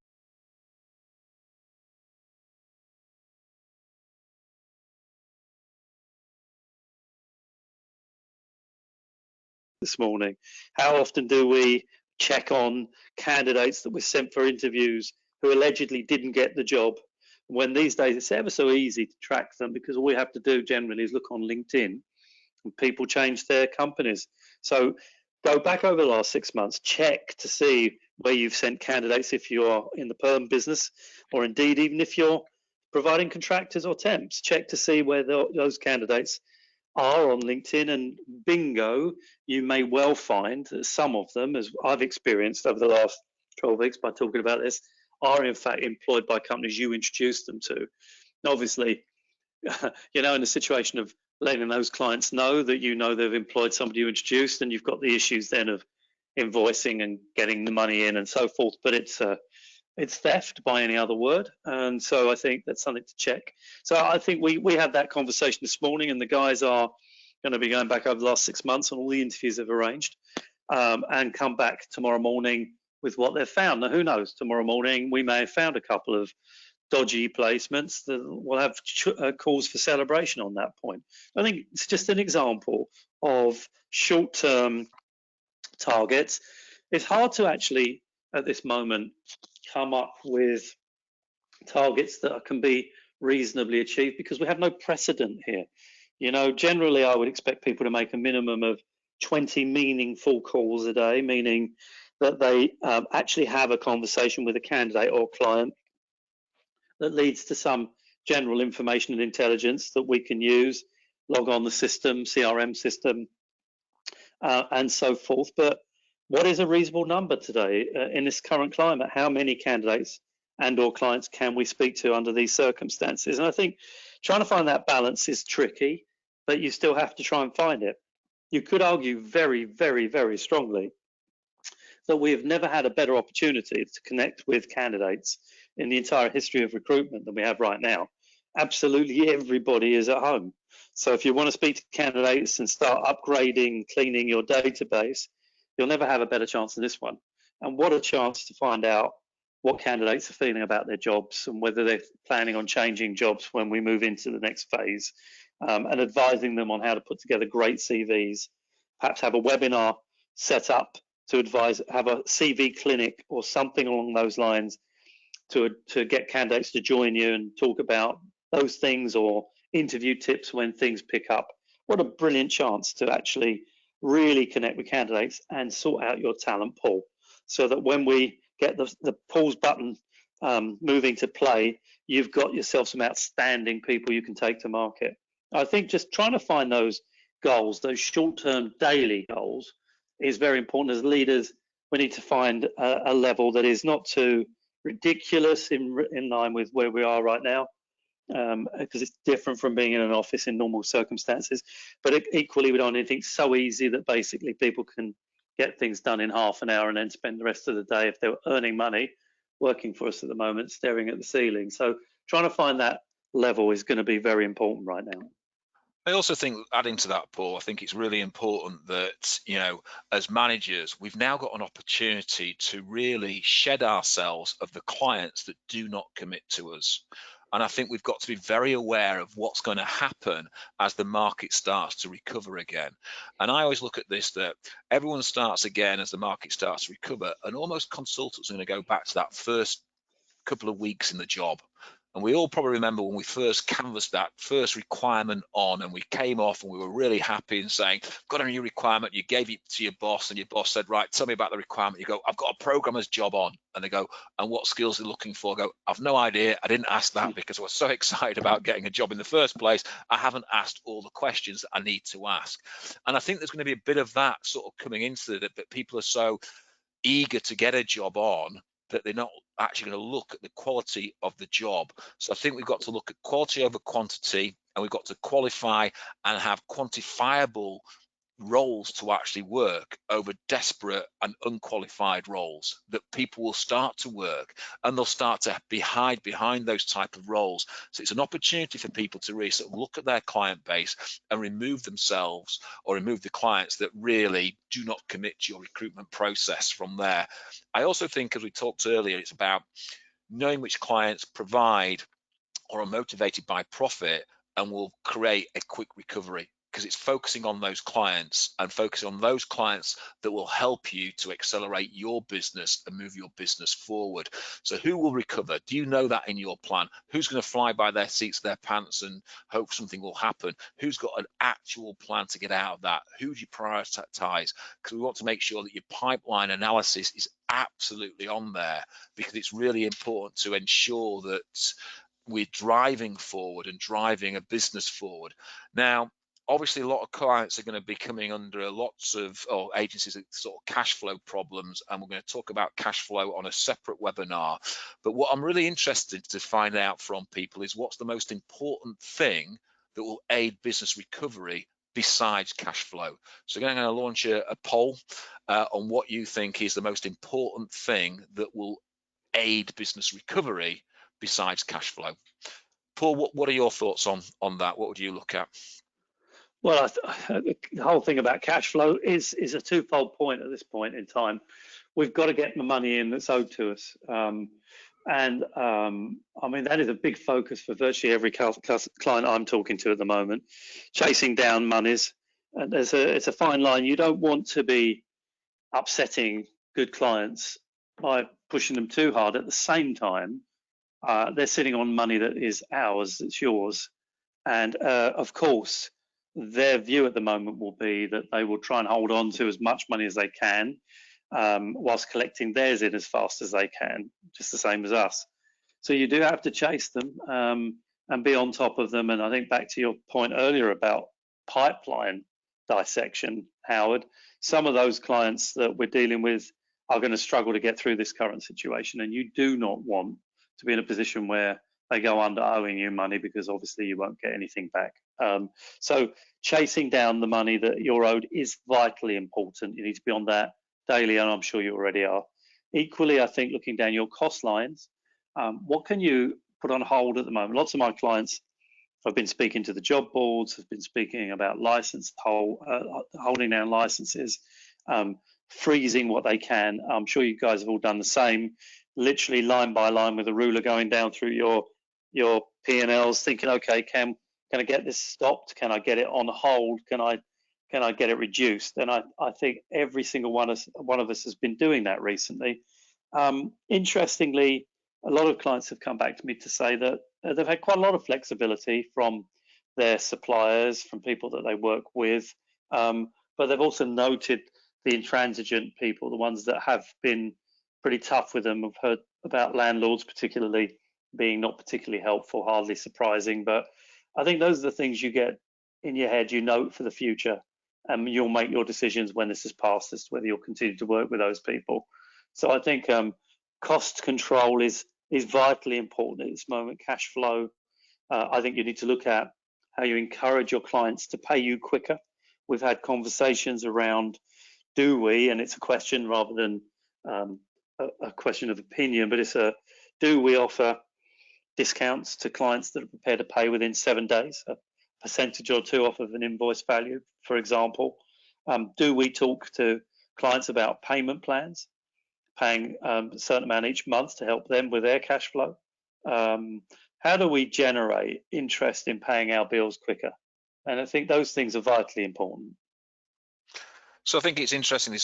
this morning. How often do we check on candidates that were sent for interviews who allegedly didn't get the job, when these days it's ever so easy to track them because all we have to do generally is look on LinkedIn and people change their companies. So go back over the last 6 months, check to see where you've sent candidates if you're in the perm business, or indeed even if you're providing contractors or temps, check to see where those candidates are on LinkedIn, and bingo, you may well find that some of them, as I've experienced over the last 12 weeks by talking about this, are in fact employed by companies you introduced them to. Obviously, in the situation of letting those clients know that they've employed somebody you introduced, and you've got the issues then of invoicing and getting the money in and so forth, but it's theft by any other word, and so I think that's something to check. So I think we had that conversation this morning, and the guys are going to be going back over the last 6 months on all the interviews they've arranged, and come back tomorrow morning with what they've found. Now, who knows? Tomorrow morning we may have found a couple of dodgy placements, that will have cause for celebration on that point. I think it's just an example of short-term targets. It's hard to actually, at this moment, come up with targets that can be reasonably achieved because we have no precedent here. You know, generally I would expect people to make a minimum of 20 meaningful calls a day, meaning that they actually have a conversation with a candidate or client that leads to some general information and intelligence that we can use, log on the system, CRM system, and so forth. But what is a reasonable number today in this current climate? How many candidates and or clients can we speak to under these circumstances? And I think trying to find that balance is tricky, but you still have to try and find it. You could argue very, very, very strongly that we have never had a better opportunity to connect with candidates in the entire history of recruitment than we have right now. Absolutely everybody is at home. So if you want to speak to candidates and start upgrading, cleaning your database, you'll never have a better chance than this one. And what a chance to find out what candidates are feeling about their jobs and whether they're planning on changing jobs when we move into the next phase, and advising them on how to put together great CVs, perhaps have a webinar set up to advise, have a CV clinic or something along those lines to get candidates to join you and talk about those things, or interview tips when things pick up. What a brilliant chance to actually really connect with candidates and sort out your talent pool, so that when we get the pause button moving to play, you've got yourself some outstanding people you can take to market. I think just trying to find those goals, those short-term daily goals, is very important. As leaders, we need to find a level that is not too ridiculous in line with where we are right now, because it's different from being in an office in normal circumstances. But equally, we don't want anything so easy that basically people can get things done in half an hour and then spend the rest of the day, if they're earning money, working for us at the moment, staring at the ceiling. So trying to find that level is going to be very important right now. I also think, adding to that, Paul, I think it's really important that, you know, as managers, we've now got an opportunity to really shed ourselves of the clients that do not commit to us. And I think we've got to be very aware of what's going to happen as the market starts to recover again. And I always look at this, that everyone starts again as the market starts to recover, and almost consultants are going to go back to that first couple of weeks in the job. And we all probably remember when we first canvassed that first requirement on, and we came off and we were really happy and saying, got a new requirement. You gave it to your boss and your boss said, right, tell me about the requirement. You go, I've got a programmer's job on. And they go, and what skills are you looking for? I go, I've no idea. I didn't ask that because I was so excited about getting a job in the first place. I haven't asked all the questions that I need to ask. And I think there's going to be a bit of that sort of coming into it, that people are so eager to get a job on that they're not actually going to look at the quality of the job. So I think we've got to look at quality over quantity, and we've got to qualify and have quantifiable roles to actually work over desperate and unqualified roles, that people will start to work and they'll start to hide behind those type of roles. So it's an opportunity for people to really sort of look at their client base and remove themselves, or remove the clients that really do not commit to your recruitment process from there. I also think, as we talked earlier, it's about knowing which clients provide or are motivated by profit and will create a quick recovery, because it's focusing on those clients and focusing on those clients that will help you to accelerate your business and move your business forward. So who will recover? Do you know that in your plan? Who's going to fly by their seats of their pants and hope something will happen? Who's got an actual plan to get out of that? Who do you prioritize? Because we want to make sure that your pipeline analysis is absolutely on there, because it's really important to ensure that we're driving forward and driving a business forward. Now, obviously, a lot of clients are going to be coming under lots of, or agencies, sort of cash flow problems, and we're going to talk about cash flow on a separate webinar. But what I'm really interested to find out from people is, what's the most important thing that will aid business recovery besides cash flow? So again, I'm going to launch a poll on what you think is the most important thing that will aid business recovery besides cash flow. Paul, what are your thoughts on that? What would you look at? Well, the whole thing about cash flow is a twofold point at this point in time. We've got to get the money in that's owed to us. And I mean, that is a big focus for virtually every client I'm talking to at the moment, chasing down monies. And it's a fine line. You don't want to be upsetting good clients by pushing them too hard. At the same time, they're sitting on money that is ours, it's yours. And of course, their view at the moment will be that they will try and hold on to as much money as they can, whilst collecting theirs in as fast as they can, just the same as us. So you do have to chase them and be on top of them. And I think back to your point earlier about pipeline dissection, Howard, some of those clients that we're dealing with are going to struggle to get through this current situation. And you do not want to be in a position where they go under owing you money, because obviously you won't get anything back. So chasing down the money that you're owed is vitally important. You need to be on that daily, and I'm sure you already are. Equally, I think looking down your cost lines, what can you put on hold at the moment? Lots of my clients have been speaking to the job boards, have been speaking about holding down licenses, freezing what they can. I'm sure you guys have all done the same, literally line by line with a ruler going down through your P&Ls, thinking, okay, can I get this stopped? Can I get it on hold? Can I get it reduced? And I think every single one of us has been doing that recently. Interestingly, a lot of clients have come back to me to say that they've had quite a lot of flexibility from their suppliers, from people that they work with, but they've also noted the intransigent people, the ones that have been pretty tough with them. I've heard about landlords particularly being not particularly helpful, hardly surprising, but I think those are the things you get in your head, you note for the future, and you'll make your decisions when this is passed as to whether you'll continue to work with those people. So I think cost control is vitally important at this moment. Cash flow, I think you need to look at how you encourage your clients to pay you quicker. We've had conversations around, do we, and it's a question rather than a question of opinion, but do we offer discounts to clients that are prepared to pay within 7 days, a percentage or two off of an invoice value, for example? Do we talk to clients about payment plans, paying a certain amount each month to help them with their cash flow? How do we generate interest in paying our bills quicker? And I think those things are vitally important. So I think it's interesting,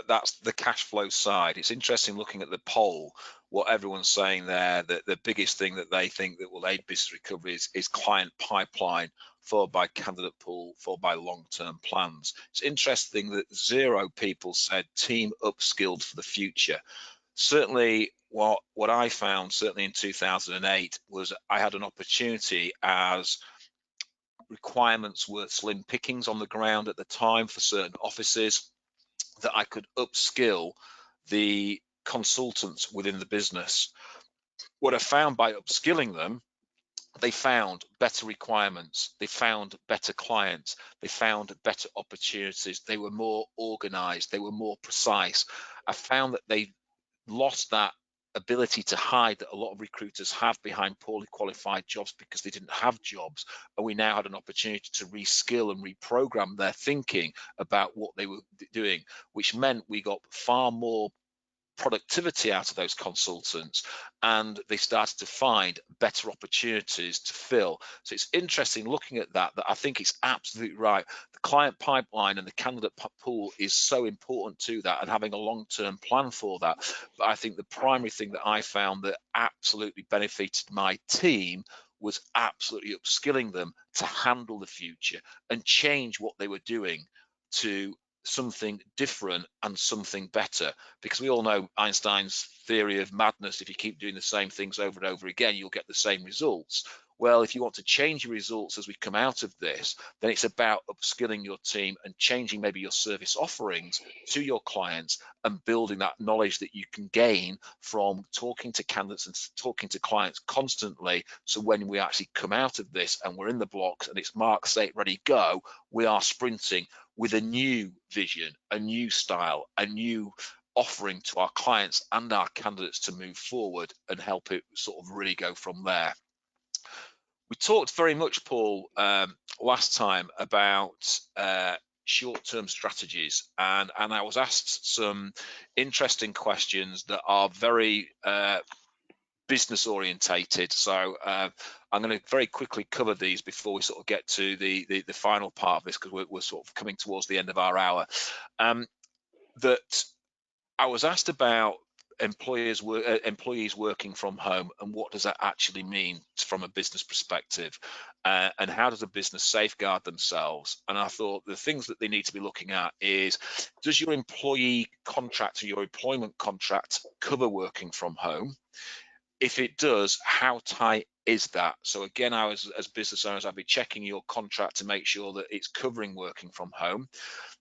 that's the cash flow side. It's interesting looking at the poll, what everyone's saying there, that the biggest thing that they think that will aid business recovery is client pipeline, followed by candidate pool, followed by long-term plans. It's interesting that 0 people said team upskilled for the future. Certainly what I found, certainly in 2008, was I had an opportunity, as requirements were slim pickings on the ground at the time for certain offices, that I could upskill the consultants within the business. What I found by upskilling them, they found better requirements, they found better clients, they found better opportunities, they were more organized, they were more precise. I found that they lost that ability to hide that a lot of recruiters have behind poorly qualified jobs because they didn't have jobs, and we now had an opportunity to reskill and reprogram their thinking about what they were doing, which meant we got far more productivity out of those consultants, and they started to find better opportunities to fill. So it's interesting looking at that I think it's absolutely right. The client pipeline and the candidate pool is so important to that, and having a long-term plan for that. But I think the primary thing that I found that absolutely benefited my team was absolutely upskilling them to handle the future and change what they were doing to something different and something better, because we all know Einstein's theory of madness: if you keep doing the same things over and over again, you'll get the same results. Well, if you want to change your results as we come out of this, then it's about upskilling your team and changing maybe your service offerings to your clients and building that knowledge that you can gain from talking to candidates and talking to clients constantly. So when we actually come out of this and we're in the blocks and it's mark, set, ready, go, we are sprinting with a new vision, a new style, a new offering to our clients and our candidates to move forward and help it sort of really go from there. We talked very much, Paul, last time about short-term strategies, and I was asked some interesting questions that are very business orientated. So I'm going to very quickly cover these before we sort of get to the final part of this, because we're sort of coming towards the end of our hour. That I was asked about employees working from home, and what does that actually mean from a business perspective, and how does a business safeguard themselves? And I thought the things that they need to be looking at is, does your employee contract or your employment contract cover working from home? If it does, how tight is that? So again, as business owners, I'd be checking your contract to make sure that it's covering working from home.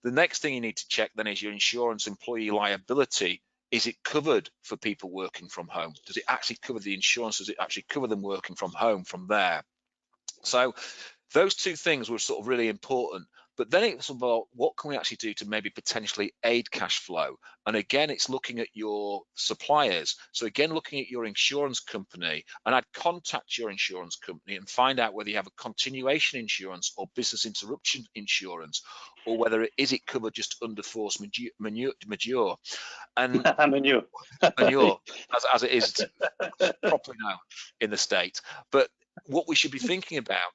The next thing you need to check then is your insurance, employee liability. Is it covered for people working from home? Does it actually cover the insurance? Does it actually cover them working from home from there? So those two things were sort of really important. But then it's about, what can we actually do to maybe potentially aid cash flow? And again, it's looking at your suppliers. So again, looking at your insurance company, and I'd contact your insurance company and find out whether you have a continuation insurance or business interruption insurance, or whether it covered just under force majeure. And Manure. manure, as it is properly now in the state. But what we should be thinking about,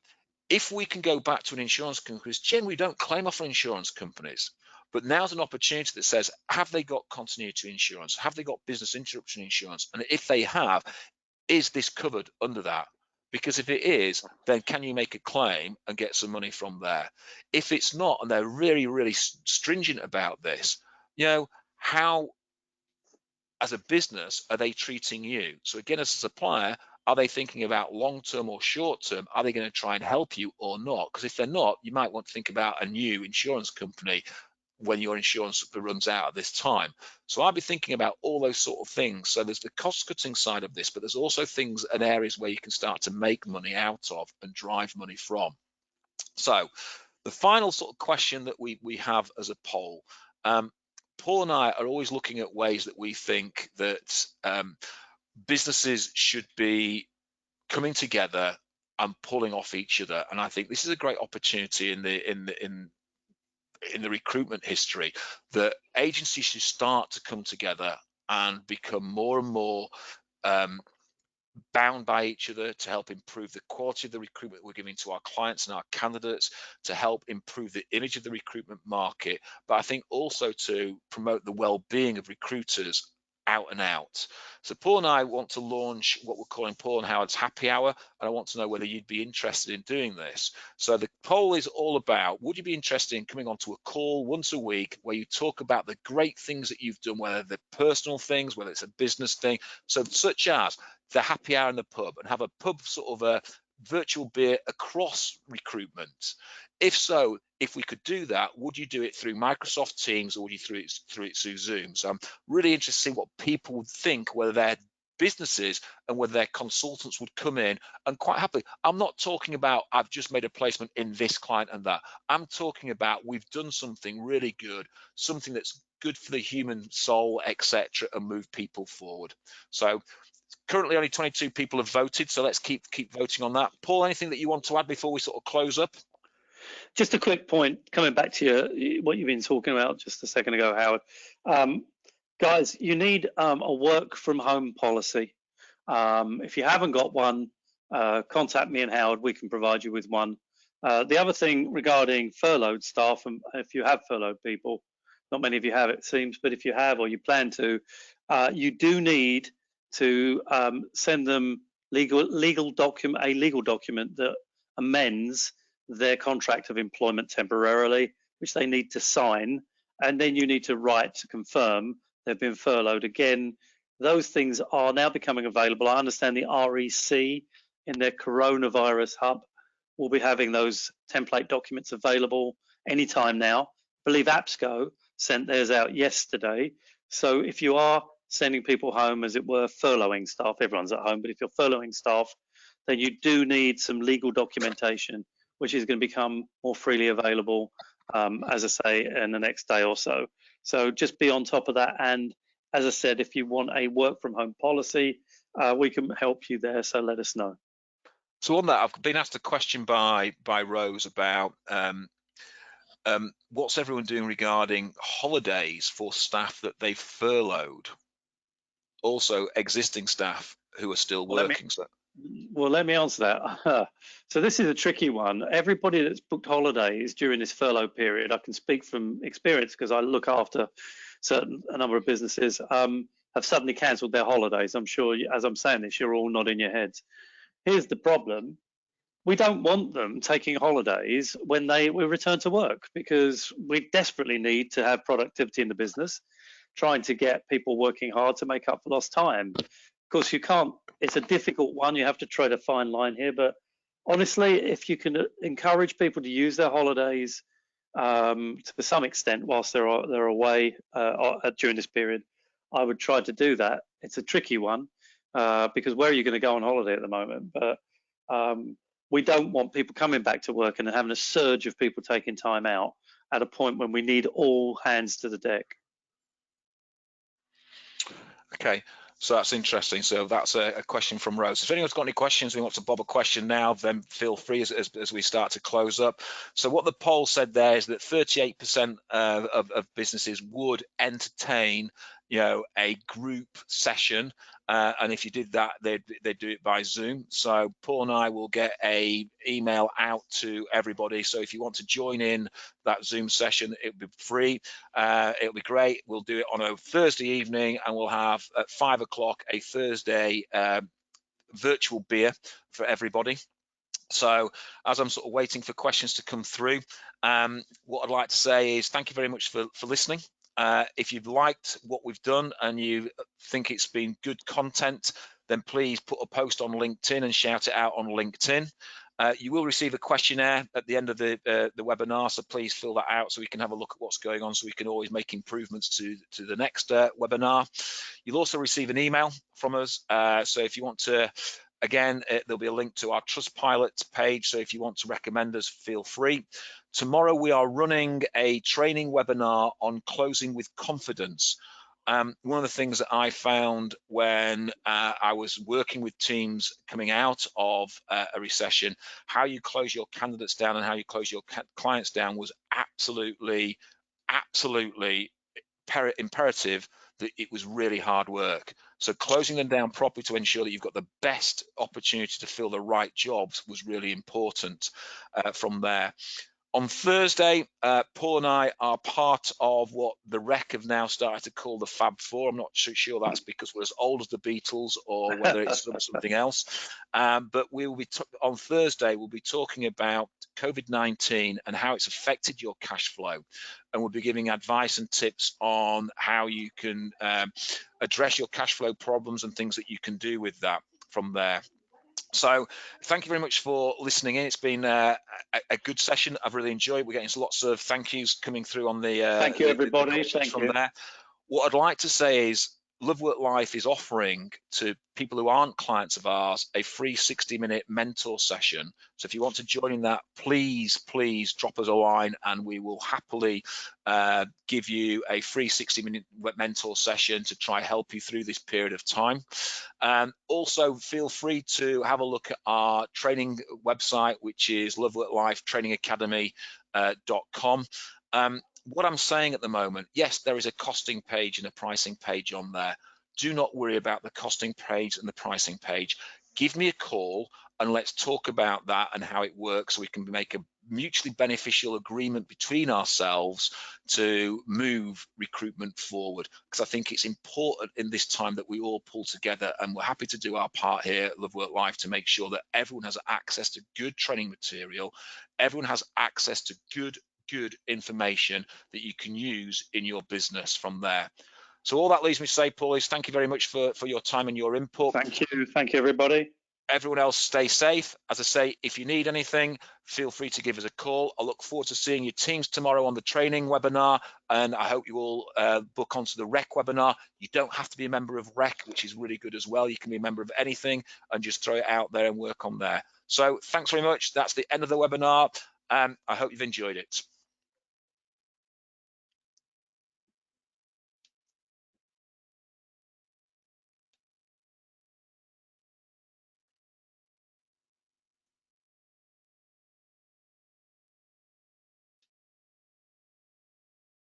if we can go back to an insurance company, because generally we don't claim off insurance companies, but now's an opportunity that says, have they got continuity insurance? Have they got business interruption insurance? And if they have, is this covered under that? Because if it is, then can you make a claim and get some money from there? If it's not, and they're really, really stringent about this, how, as a business, are they treating you? So again, as a supplier, are they thinking about long-term or short-term? Are they going to try and help you or not? Because if they're not, you might want to think about a new insurance company when your insurance runs out at this time. So I'd be thinking about all those sort of things. So there's the cost-cutting side of this, but there's also things and areas where you can start to make money out of and drive money from. So the final sort of question that we have as a poll, Paul and I are always looking at ways that we think that businesses should be coming together and pulling off each other. And I think this is a great opportunity in the recruitment history, that agencies should start to come together and become more and more bound by each other to help improve the quality of the recruitment we're giving to our clients and our candidates, to help improve the image of the recruitment market, but I think also to promote the well-being of recruiters out and out. So Paul and I want to launch what we're calling Paul and Howard's Happy Hour, and I want to know whether you'd be interested in doing this. So the poll is all about, would you be interested in coming onto a call once a week where you talk about the great things that you've done, whether they're personal things, whether it's a business thing, so such as the happy hour in the pub, and have a pub sort of a virtual beer across recruitment? If so, if we could do that, would you do it through Microsoft Teams, or would you do it through Zoom? So I'm really interested to see what people would think, whether their businesses and whether their consultants would come in and quite happily. I'm not talking about I've just made a placement in this client and that. I'm talking about we've done something really good, something that's good for the human soul, etc., and move people forward. So currently only 22 people have voted, so let's keep voting on that. Paul, anything that you want to add before we sort of close up? Just a quick point, coming back to what you've been talking about just a second ago, Howard. Guys, you need a work from home policy. If you haven't got one, contact me and Howard. We can provide you with one. The other thing regarding furloughed staff, and if you have furloughed people, not many of you have, it seems, but if you have or you plan to, you do need to send them a legal document that amends their contract of employment temporarily, which they need to sign, and then you need to write to confirm they've been furloughed. Again, those things are now becoming available. I understand the REC in their coronavirus hub will be having those template documents available anytime now. I believe APSCO sent theirs out yesterday. So if you are sending people home, as it were, furloughing staff, everyone's at home, but if you're furloughing staff, then you do need some legal documentation, which is going to become more freely available, as I say, in the next day or so. So just be on top of that. And as I said, if you want a work from home policy, we can help you there. So let us know. So on that, I've been asked a question by Rose about what's everyone doing regarding holidays for staff that they've furloughed. also existing staff who are still working. Well, let me answer that. So this is a tricky one. Everybody that's booked holidays during this furlough period, I can speak from experience because I look after a number of businesses, have suddenly cancelled their holidays. I'm sure, as I'm saying this, you're all nodding your heads. Here's the problem. We don't want them taking holidays when we return to work, because we desperately need to have productivity in the business, trying to get people working hard to make up for lost time. Of course, you can't, it's a difficult one. You have to tread a fine line here. But honestly, if you can encourage people to use their holidays to some extent whilst they're away during this period, I would try to do that. It's a tricky one because where are you going to go on holiday at the moment? But we don't want people coming back to work and having a surge of people taking time out at a point when we need all hands to the deck. Okay, so that's interesting. So that's a question from Rose. If anyone's got any questions, we want to bob a question now, then feel free as we start to close up. So what the poll said there is that 38% of businesses would entertain, a group session, and if you did that, they'd do it by Zoom. So Paul and I will get a email out to everybody. So if you want to join in that Zoom session, it'll be free. It'll be great. We'll do it on a Thursday evening, and we'll have at 5 o'clock a Thursday virtual beer for everybody. So as I'm sort of waiting for questions to come through, what I'd like to say is thank you very much for listening. If you've liked what we've done and you think it's been good content, then please put a post on LinkedIn and shout it out on LinkedIn. You will receive a questionnaire at the end of the webinar, so please fill that out so we can have a look at what's going on, so we can always make improvements to the next webinar. You'll also receive an email from us, so if you want to, again, there'll be a link to our Trustpilot page, so if you want to recommend us, feel free. Tomorrow we are running a training webinar on closing with confidence. One of the things that I found when I was working with teams coming out of a recession, how you close your candidates down and how you close your clients down was absolutely imperative. That it was really hard work. So closing them down properly to ensure that you've got the best opportunity to fill the right jobs was really important from there. On Thursday, Paul and I are part of what the Rec have now started to call the Fab Four. I'm not sure that's because we're as old as the Beatles or whether it's something else. But we will be on Thursday, we'll be talking about COVID-19 and how it's affected your cash flow. And we'll be giving advice and tips on how you can address your cash flow problems and things that you can do with that from there. So thank you very much for listening in. It's been a good session. I've really enjoyed it. We're getting lots of thank yous coming through on the thank you, everybody. Thank you. There. What I'd like to say is Love Work Life is offering to people who aren't clients of ours a free 60-minute mentor session. So if you want to join in that, please drop us a line and we will happily give you a free 60-minute mentor session to try help you through this period of time. Also, feel free to have a look at our training website, which is loveworklifetrainingacademy.com. What I'm saying at the moment, yes, there is a costing page and a pricing page on there. Do not worry about the costing page and the pricing page. Give me a call and let's talk about that and how it works, so we can make a mutually beneficial agreement between ourselves to move recruitment forward, because I think it's important in this time that we all pull together, and we're happy to do our part here at Love Work Life to make sure that everyone has access to good training material, everyone has access to good information that you can use in your business from there. So all that leaves me to say, Paul, is thank you very much for your time and your input. Thank you everybody. Everyone else, stay safe. As I say, if you need anything, feel free to give us a call. I look forward to seeing your teams tomorrow on the training webinar, and I hope you all book onto the Rec webinar. You don't have to be a member of Rec, which is really good as well. You can be a member of anything and just throw it out there and work on there. So thanks very much. That's the end of the webinar. I hope you've enjoyed it.